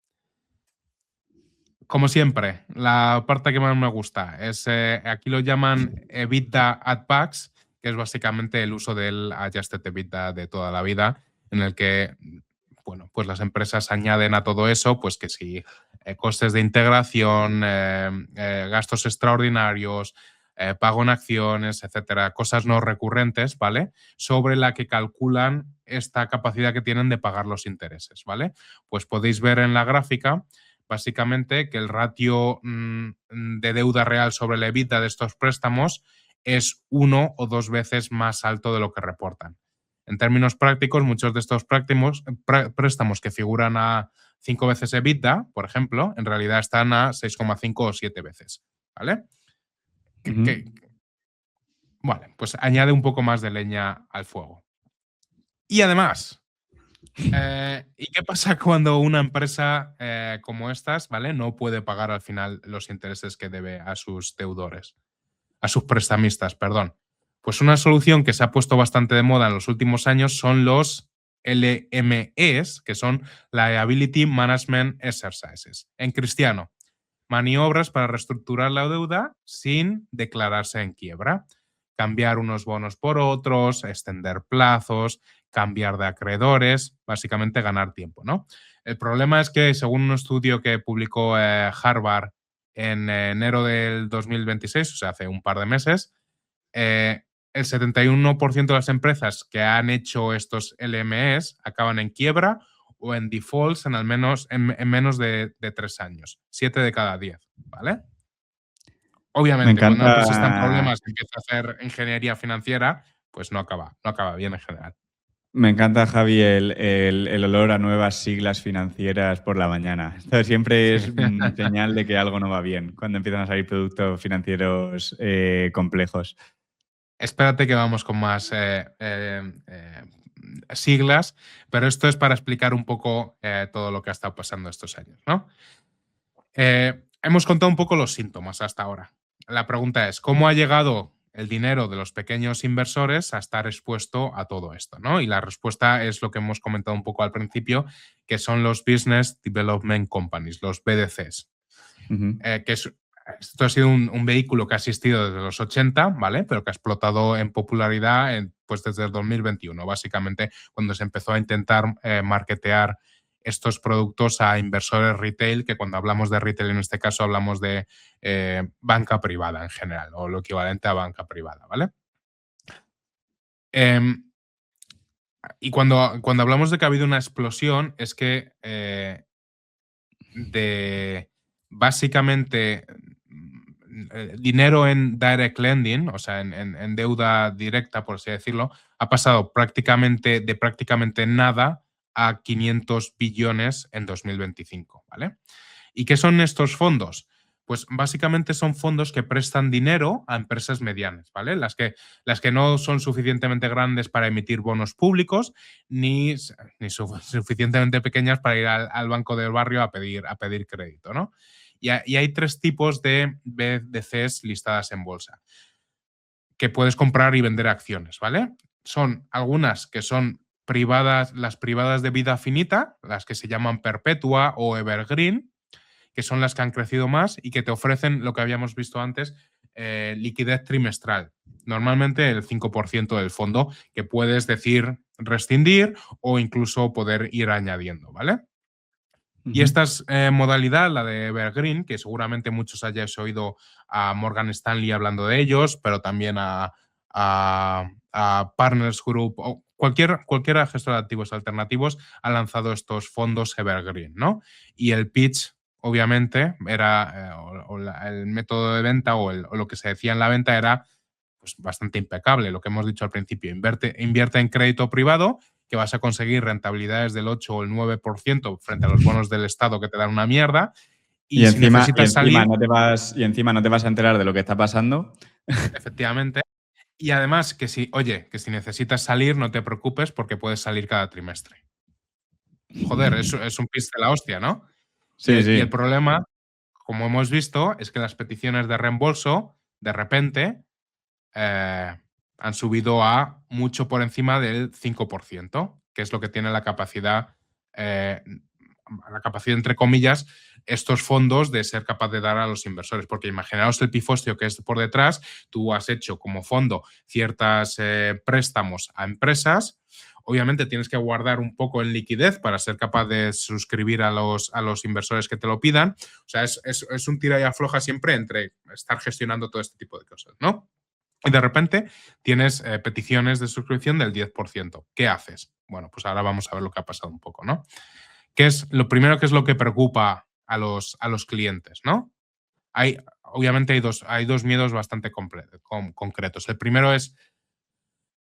Como siempre, la parte que más me gusta es, aquí lo llaman EBITDA add backs, que es básicamente el uso del adjusted EBITDA de toda la vida, en el que, bueno, pues las empresas añaden a todo eso, pues que si costes de integración, gastos extraordinarios, pago en acciones, etcétera, cosas no recurrentes, ¿vale? Sobre la que calculan esta capacidad que tienen de pagar los intereses, ¿vale? Pues podéis ver en la gráfica básicamente que el ratio de deuda real sobre la EBITDA de estos préstamos es 1 o 2 veces más alto de lo que reportan. En términos prácticos, muchos de estos préstamos que figuran a 5 veces EBITDA, por ejemplo, en realidad están a 6,5 o 7 veces, ¿vale? Vale, pues añade un poco más de leña al fuego. Y además, ¿y qué pasa cuando una empresa como estas, ¿vale? No puede pagar al final los intereses que debe a sus deudores, a sus prestamistas, perdón? Pues una solución que se ha puesto bastante de moda en los últimos años son los LMEs, que son Liability Management Exercises. En cristiano, maniobras para reestructurar la deuda sin declararse en quiebra. Cambiar unos bonos por otros, extender plazos, cambiar de acreedores, básicamente ganar tiempo, ¿no? El problema es que, según un estudio que publicó Harvard en enero del 2026, o sea, hace un par de meses, el 71% de las empresas que han hecho estos LMEs acaban en quiebra o en defaults en al menos en menos de 3 años. 7 de cada 10, ¿vale? Me Obviamente, cuando una empresa está en encanta, problemas y empieza a hacer ingeniería financiera, pues no acaba bien en general. me encanta, Javi, el olor a nuevas siglas financieras por la mañana. Esto siempre es señal de que algo no va bien cuando empiezan a salir productos financieros complejos. Espérate que vamos con más siglas, pero esto es para explicar un poco todo lo que ha estado pasando estos años, ¿no? Hemos contado un poco los síntomas hasta ahora. La pregunta es, ¿cómo ha llegado el dinero de los pequeños inversores a estar expuesto a todo esto, ¿no? Y la respuesta es lo que hemos comentado un poco al principio, que son los Business Development Companies, los BDCs. Esto ha sido un vehículo que ha existido desde los 80, ¿vale? Pero que ha explotado en popularidad pues desde el 2021, básicamente cuando se empezó a intentar marketear estos productos a inversores retail, que cuando hablamos de retail en este caso hablamos de banca privada en general, o lo equivalente a banca privada, ¿vale? Y cuando hablamos de que ha habido una explosión, es que básicamente dinero en direct lending, o sea, en deuda directa, por así decirlo, ha pasado de prácticamente nada a 500 billones en 2025, ¿vale? ¿Y qué son estos fondos? Pues básicamente son fondos que prestan dinero a empresas medianas, ¿vale? Las que no son suficientemente grandes para emitir bonos públicos ni suficientemente pequeñas para ir al banco del barrio a pedir crédito, ¿no? Y hay 3 tipos de BDCs listadas en bolsa que puedes comprar y vender acciones, ¿vale? Son algunas que son privadas, las privadas de vida finita, las que se llaman Perpetua o Evergreen, que son las que han crecido más y que te ofrecen lo que habíamos visto antes, liquidez trimestral. Normalmente el 5% del fondo, que puedes decir rescindir o incluso poder ir añadiendo, ¿vale? Y esta es modalidad, la de Evergreen, que seguramente muchos hayáis oído a Morgan Stanley hablando de ellos, pero también a Partners Group o cualquier gestor de activos alternativos ha lanzado estos fondos Evergreen, ¿no? Y el pitch, obviamente, era, el método de venta o lo que se decía en la venta era pues, bastante impecable, lo que hemos dicho al principio. Invierte en crédito privado, que vas a conseguir rentabilidades del 8 o el 9% frente a los bonos del Estado que te dan una mierda. Y si necesitas salir... no te vas a enterar de lo que está pasando. Efectivamente. Y además, que si necesitas salir, no te preocupes porque puedes salir cada trimestre. Joder, es un pitch de la hostia, ¿no? Sí, y el problema, como hemos visto, es que las peticiones de reembolso, de repente, han subido a mucho por encima del 5%, que es lo que tiene la capacidad, entre comillas, estos fondos de ser capaz de dar a los inversores. Porque imaginaos el pifostio que es por detrás, tú has hecho como fondo ciertos préstamos a empresas, obviamente tienes que guardar un poco en liquidez para ser capaz de suscribir a los inversores que te lo pidan. O sea, es un tira y afloja siempre entre estar gestionando todo este tipo de cosas, ¿no? Y de repente tienes peticiones de suscripción del 10%. ¿Qué haces? Bueno, pues ahora vamos a ver lo que ha pasado un poco, ¿no? ¿Qué es lo primero que es lo que preocupa a los clientes, ¿no? Obviamente hay dos miedos bastante concretos. El primero es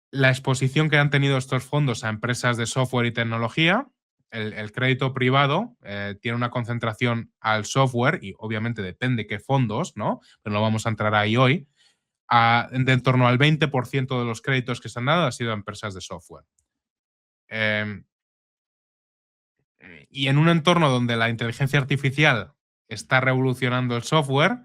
la exposición que han tenido estos fondos a empresas de software y tecnología. El crédito privado tiene una concentración al software y obviamente depende qué fondos, ¿no? Pero no vamos a entrar ahí hoy. De en torno al 20% de los créditos que se han dado ha sido a empresas de software. Y en un entorno donde la inteligencia artificial está revolucionando el software,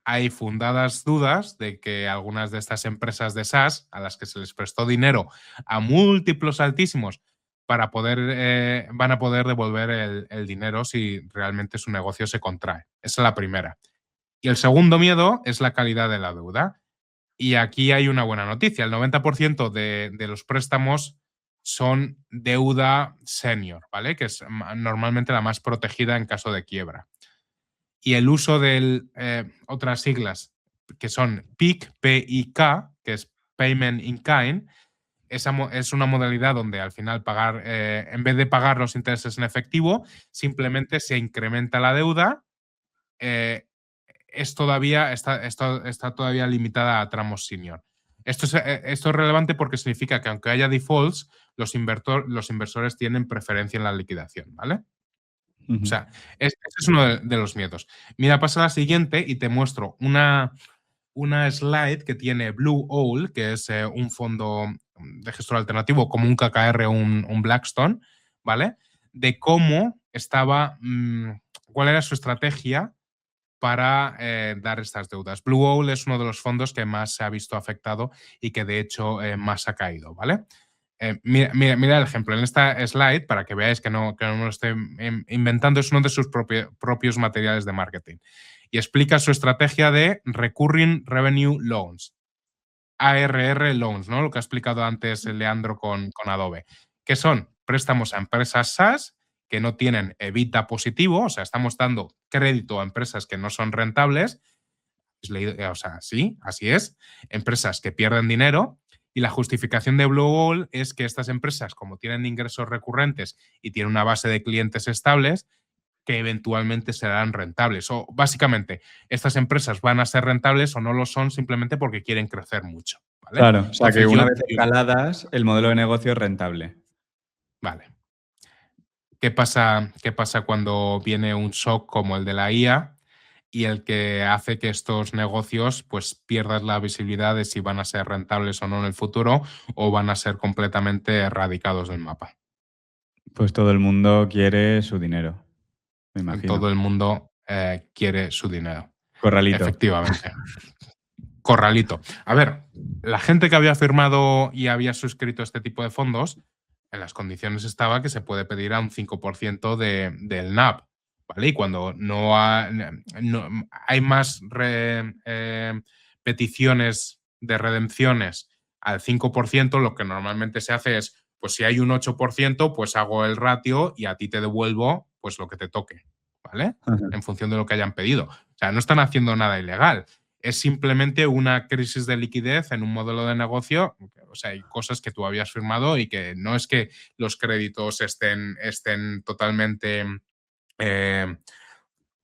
hay fundadas dudas de que algunas de estas empresas de SaaS, a las que se les prestó dinero a múltiplos altísimos, van a poder devolver el dinero si realmente su negocio se contrae. Esa es la primera. Y el segundo miedo es la calidad de la deuda. Y aquí hay una buena noticia. El 90% de los préstamos son deuda senior, ¿vale? Que es normalmente la más protegida en caso de quiebra. Y el uso de otras siglas que son PIK, P-I-K, que es Payment in Kind, es una modalidad donde al final pagar, en vez de pagar los intereses en efectivo, simplemente se incrementa la deuda. Está todavía limitada a tramos senior. Esto es relevante porque significa que aunque haya defaults, los inversores tienen preferencia en la liquidación, ¿vale? O sea, ese es uno de los miedos. Mira, pasa a la siguiente y te muestro una slide que tiene Blue Owl, que es un fondo de gestor alternativo como un KKR o un Blackstone, ¿vale? De cómo estaba, cuál era su estrategia para dar estas deudas. Blue Owl es uno de los fondos que más se ha visto afectado y que de hecho más ha caído, ¿vale? Mira el ejemplo. En esta slide, para que veáis que no me lo estoy inventando, es uno de sus propios materiales de marketing. Y explica su estrategia de Recurring Revenue Loans. ARR Loans, ¿no? Lo que ha explicado antes Leandro con Adobe. Que son préstamos a empresas SaaS que no tienen EBITDA positivo, o sea, estamos dando crédito a empresas que no son rentables. O sea, sí, así es. Empresas que pierden dinero. Y la justificación de Blue Owl es que estas empresas, como tienen ingresos recurrentes y tienen una base de clientes estables, que eventualmente serán rentables. O básicamente, estas empresas van a ser rentables o no lo son simplemente porque quieren crecer mucho, ¿vale? Claro, o sea, que una vez escaladas, el modelo de negocio es rentable. Vale. ¿Qué pasa cuando viene un shock como el de la IA y el que hace que estos negocios pues pierdan la visibilidad de si van a ser rentables o no en el futuro o van a ser completamente erradicados del mapa? Pues todo el mundo quiere su dinero, me imagino. Todo el mundo quiere su dinero. Corralito. Efectivamente. Corralito. A ver, la gente que había firmado y había suscrito este tipo de fondos, en las condiciones estaba que se puede pedir a un 5% del NAV, ¿vale? Y cuando no hay más peticiones de redenciones al 5%, lo que normalmente se hace es, pues si hay un 8%, pues hago el ratio y a ti te devuelvo pues lo que te toque, ¿vale? Ajá. En función de lo que hayan pedido. O sea, no están haciendo nada ilegal. Es simplemente una crisis de liquidez en un modelo de negocio. O sea, hay cosas que tú habías firmado y que no es que los créditos estén totalmente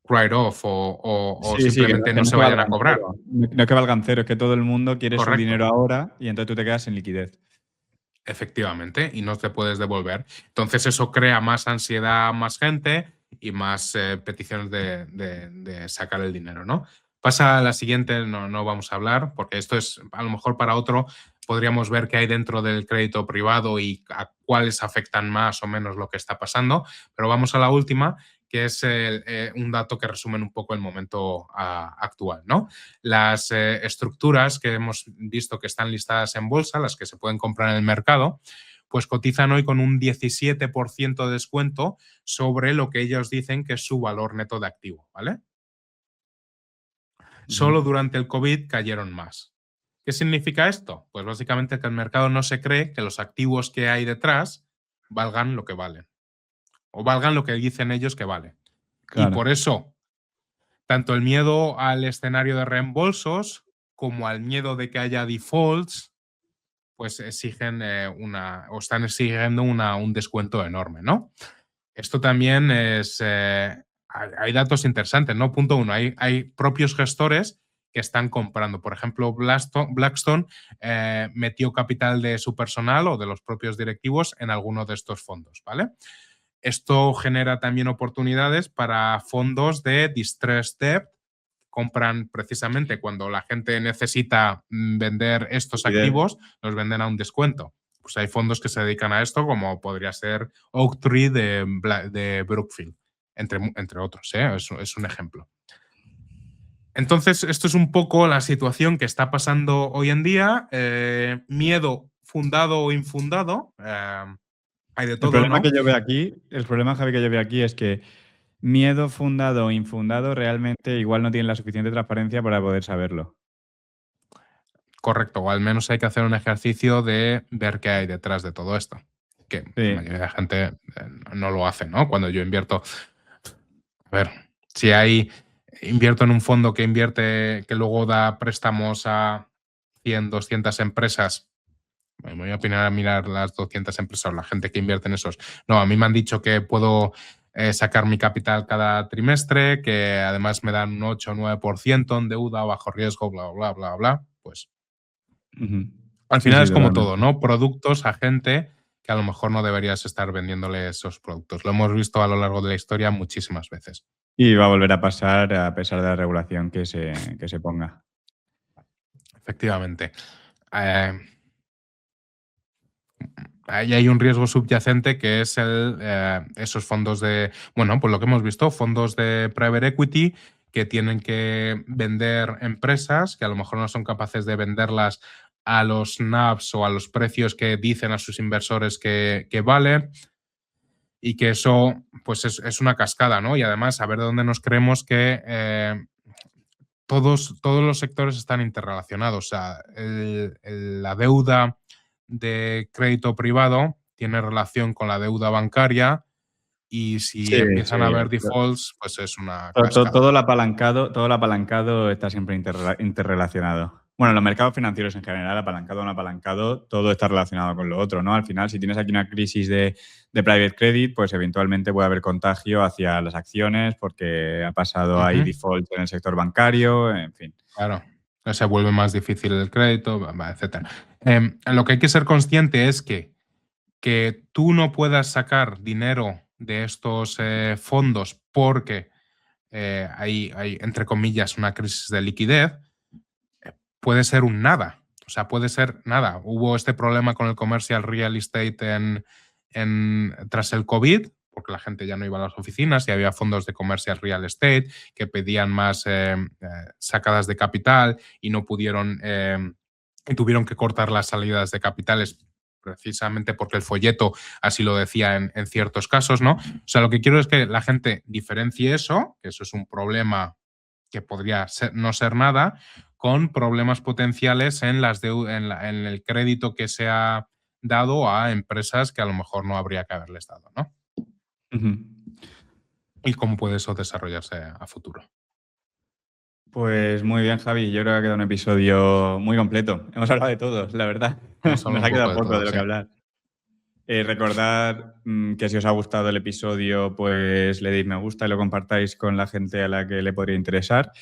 write-off o Sí, simplemente que no se que vayan a valgan cobrar. cero. No que valgan cero, es que todo el mundo quiere su Correcto. dinero ahora y entonces tú te quedas sin liquidez. Efectivamente, y no te puedes devolver. Entonces eso crea más ansiedad a más gente y más peticiones de sacar el dinero, ¿no? Pasa a la siguiente, no vamos a hablar, porque esto es a lo mejor para otro, podríamos ver qué hay dentro del crédito privado y a cuáles afectan más o menos lo que está pasando, pero vamos a la última, que es un dato que resume un poco el momento actual, ¿no? Las estructuras que hemos visto que están listadas en bolsa, las que se pueden comprar en el mercado, pues cotizan hoy con un 17% de descuento sobre lo que ellos dicen que es su valor neto de activo, ¿vale? Solo durante el COVID cayeron más. ¿Qué significa esto? Pues básicamente que el mercado no se cree que los activos que hay detrás valgan lo que valen o valgan lo que dicen ellos que valen. Claro. Y por eso, tanto el miedo al escenario de reembolsos como al miedo de que haya defaults, pues exigen están exigiendo un descuento enorme, ¿no? Esto también es... hay datos interesantes, ¿no? Punto uno, hay propios gestores que están comprando. Por ejemplo, Blackstone metió capital de su personal o de los propios directivos en alguno de estos fondos, ¿vale? Esto genera también oportunidades para fondos de distressed debt. Compran precisamente cuando la gente necesita vender estos activos, los venden a un descuento. Pues hay fondos que se dedican a esto, como podría ser Oaktree de Brookfield, entre otros. Es un ejemplo. Entonces, esto es un poco la situación que está pasando hoy en día. Miedo fundado o infundado. Hay de El todo, problema ¿no? que yo veo aquí, el problema, Javi, que yo veo aquí es que miedo fundado o infundado realmente igual no tienen la suficiente transparencia para poder saberlo. Correcto, o al menos hay que hacer un ejercicio de ver qué hay detrás de todo esto. Que la Sí. mayoría de la gente no lo hace, ¿no? Cuando yo invierto, a ver, si invierto en un fondo que invierte, que luego da préstamos a 100, 200 empresas, me voy a opinar a mirar las 200 empresas, la gente que invierte en esos. No, a mí me han dicho que puedo sacar mi capital cada trimestre, que además me dan un 8 o 9% en deuda, bajo riesgo, bla, bla, bla, bla. Pues Ujú. al Sí, final sí, es como todo, totalmente. ¿no? Productos a gente que a lo mejor no deberías estar vendiéndole esos productos. Lo hemos visto a lo largo de la historia muchísimas veces. Y va a volver a pasar a pesar de la regulación que se ponga. Efectivamente. Eh, Ahí hay un riesgo subyacente que es esos fondos bueno, pues lo que hemos visto, fondos de private equity que tienen que vender empresas que a lo mejor no son capaces de venderlas a los NAVs o a los precios que dicen a sus inversores que valen, y que eso pues es una cascada, ¿no? Y además, a ver de dónde nos creemos que todos los sectores están interrelacionados. O sea, la deuda de crédito privado tiene relación con la deuda bancaria, y si Sí, sí. empiezan a haber defaults, pues es una cascada. Todo lo apalancado está siempre interrelacionado. Bueno, los mercados financieros en general, apalancado o no apalancado, todo está relacionado con lo otro, ¿no? Al final, si tienes aquí una crisis de private credit, pues eventualmente puede haber contagio hacia las acciones porque ha pasado ahí Ujú, default en el sector bancario, en fin. claro, se vuelve más difícil el crédito, etcétera. Lo que hay que ser consciente es que tú no puedas sacar dinero de estos fondos porque hay, entre comillas, una crisis de liquidez, puede ser un nada. O sea, puede ser nada. Hubo este problema con el commercial real estate tras el COVID, porque la gente ya no iba a las oficinas y había fondos de commercial real estate que pedían más sacadas de capital y no pudieron y tuvieron que cortar las salidas de capitales precisamente porque el folleto así lo decía en ciertos casos, ¿no? O sea, lo que quiero es que la gente diferencie eso, que eso es un problema que podría no ser nada, con problemas potenciales en el crédito que se ha dado a empresas que a lo mejor no habría que haberles dado, ¿no? Ujú. Y cómo puede eso desarrollarse a futuro. Pues muy bien, Javi. Yo creo que ha quedado un episodio muy completo. Hemos hablado de todos, la verdad. Hemos Nos hablado un ha poco quedado de poco todo, de lo sí. que hablar. Recordad que si os ha gustado el episodio, pues le deis me gusta y lo compartáis con la gente a la que le podría interesar.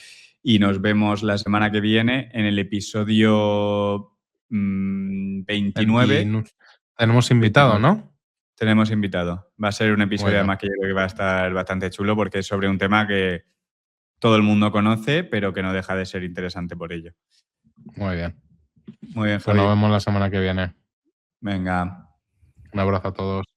Y nos vemos la semana que viene en el episodio 29. Tenemos invitado, 29. ¿no? Tenemos invitado. Va a ser un Muy episodio bien, además que yo creo que va a estar bastante chulo porque es sobre un tema que todo el mundo conoce, pero que no deja de ser interesante por ello. muy bien. Muy bien, Pues nos Javi. vemos la semana que viene. Venga. Un abrazo a todos.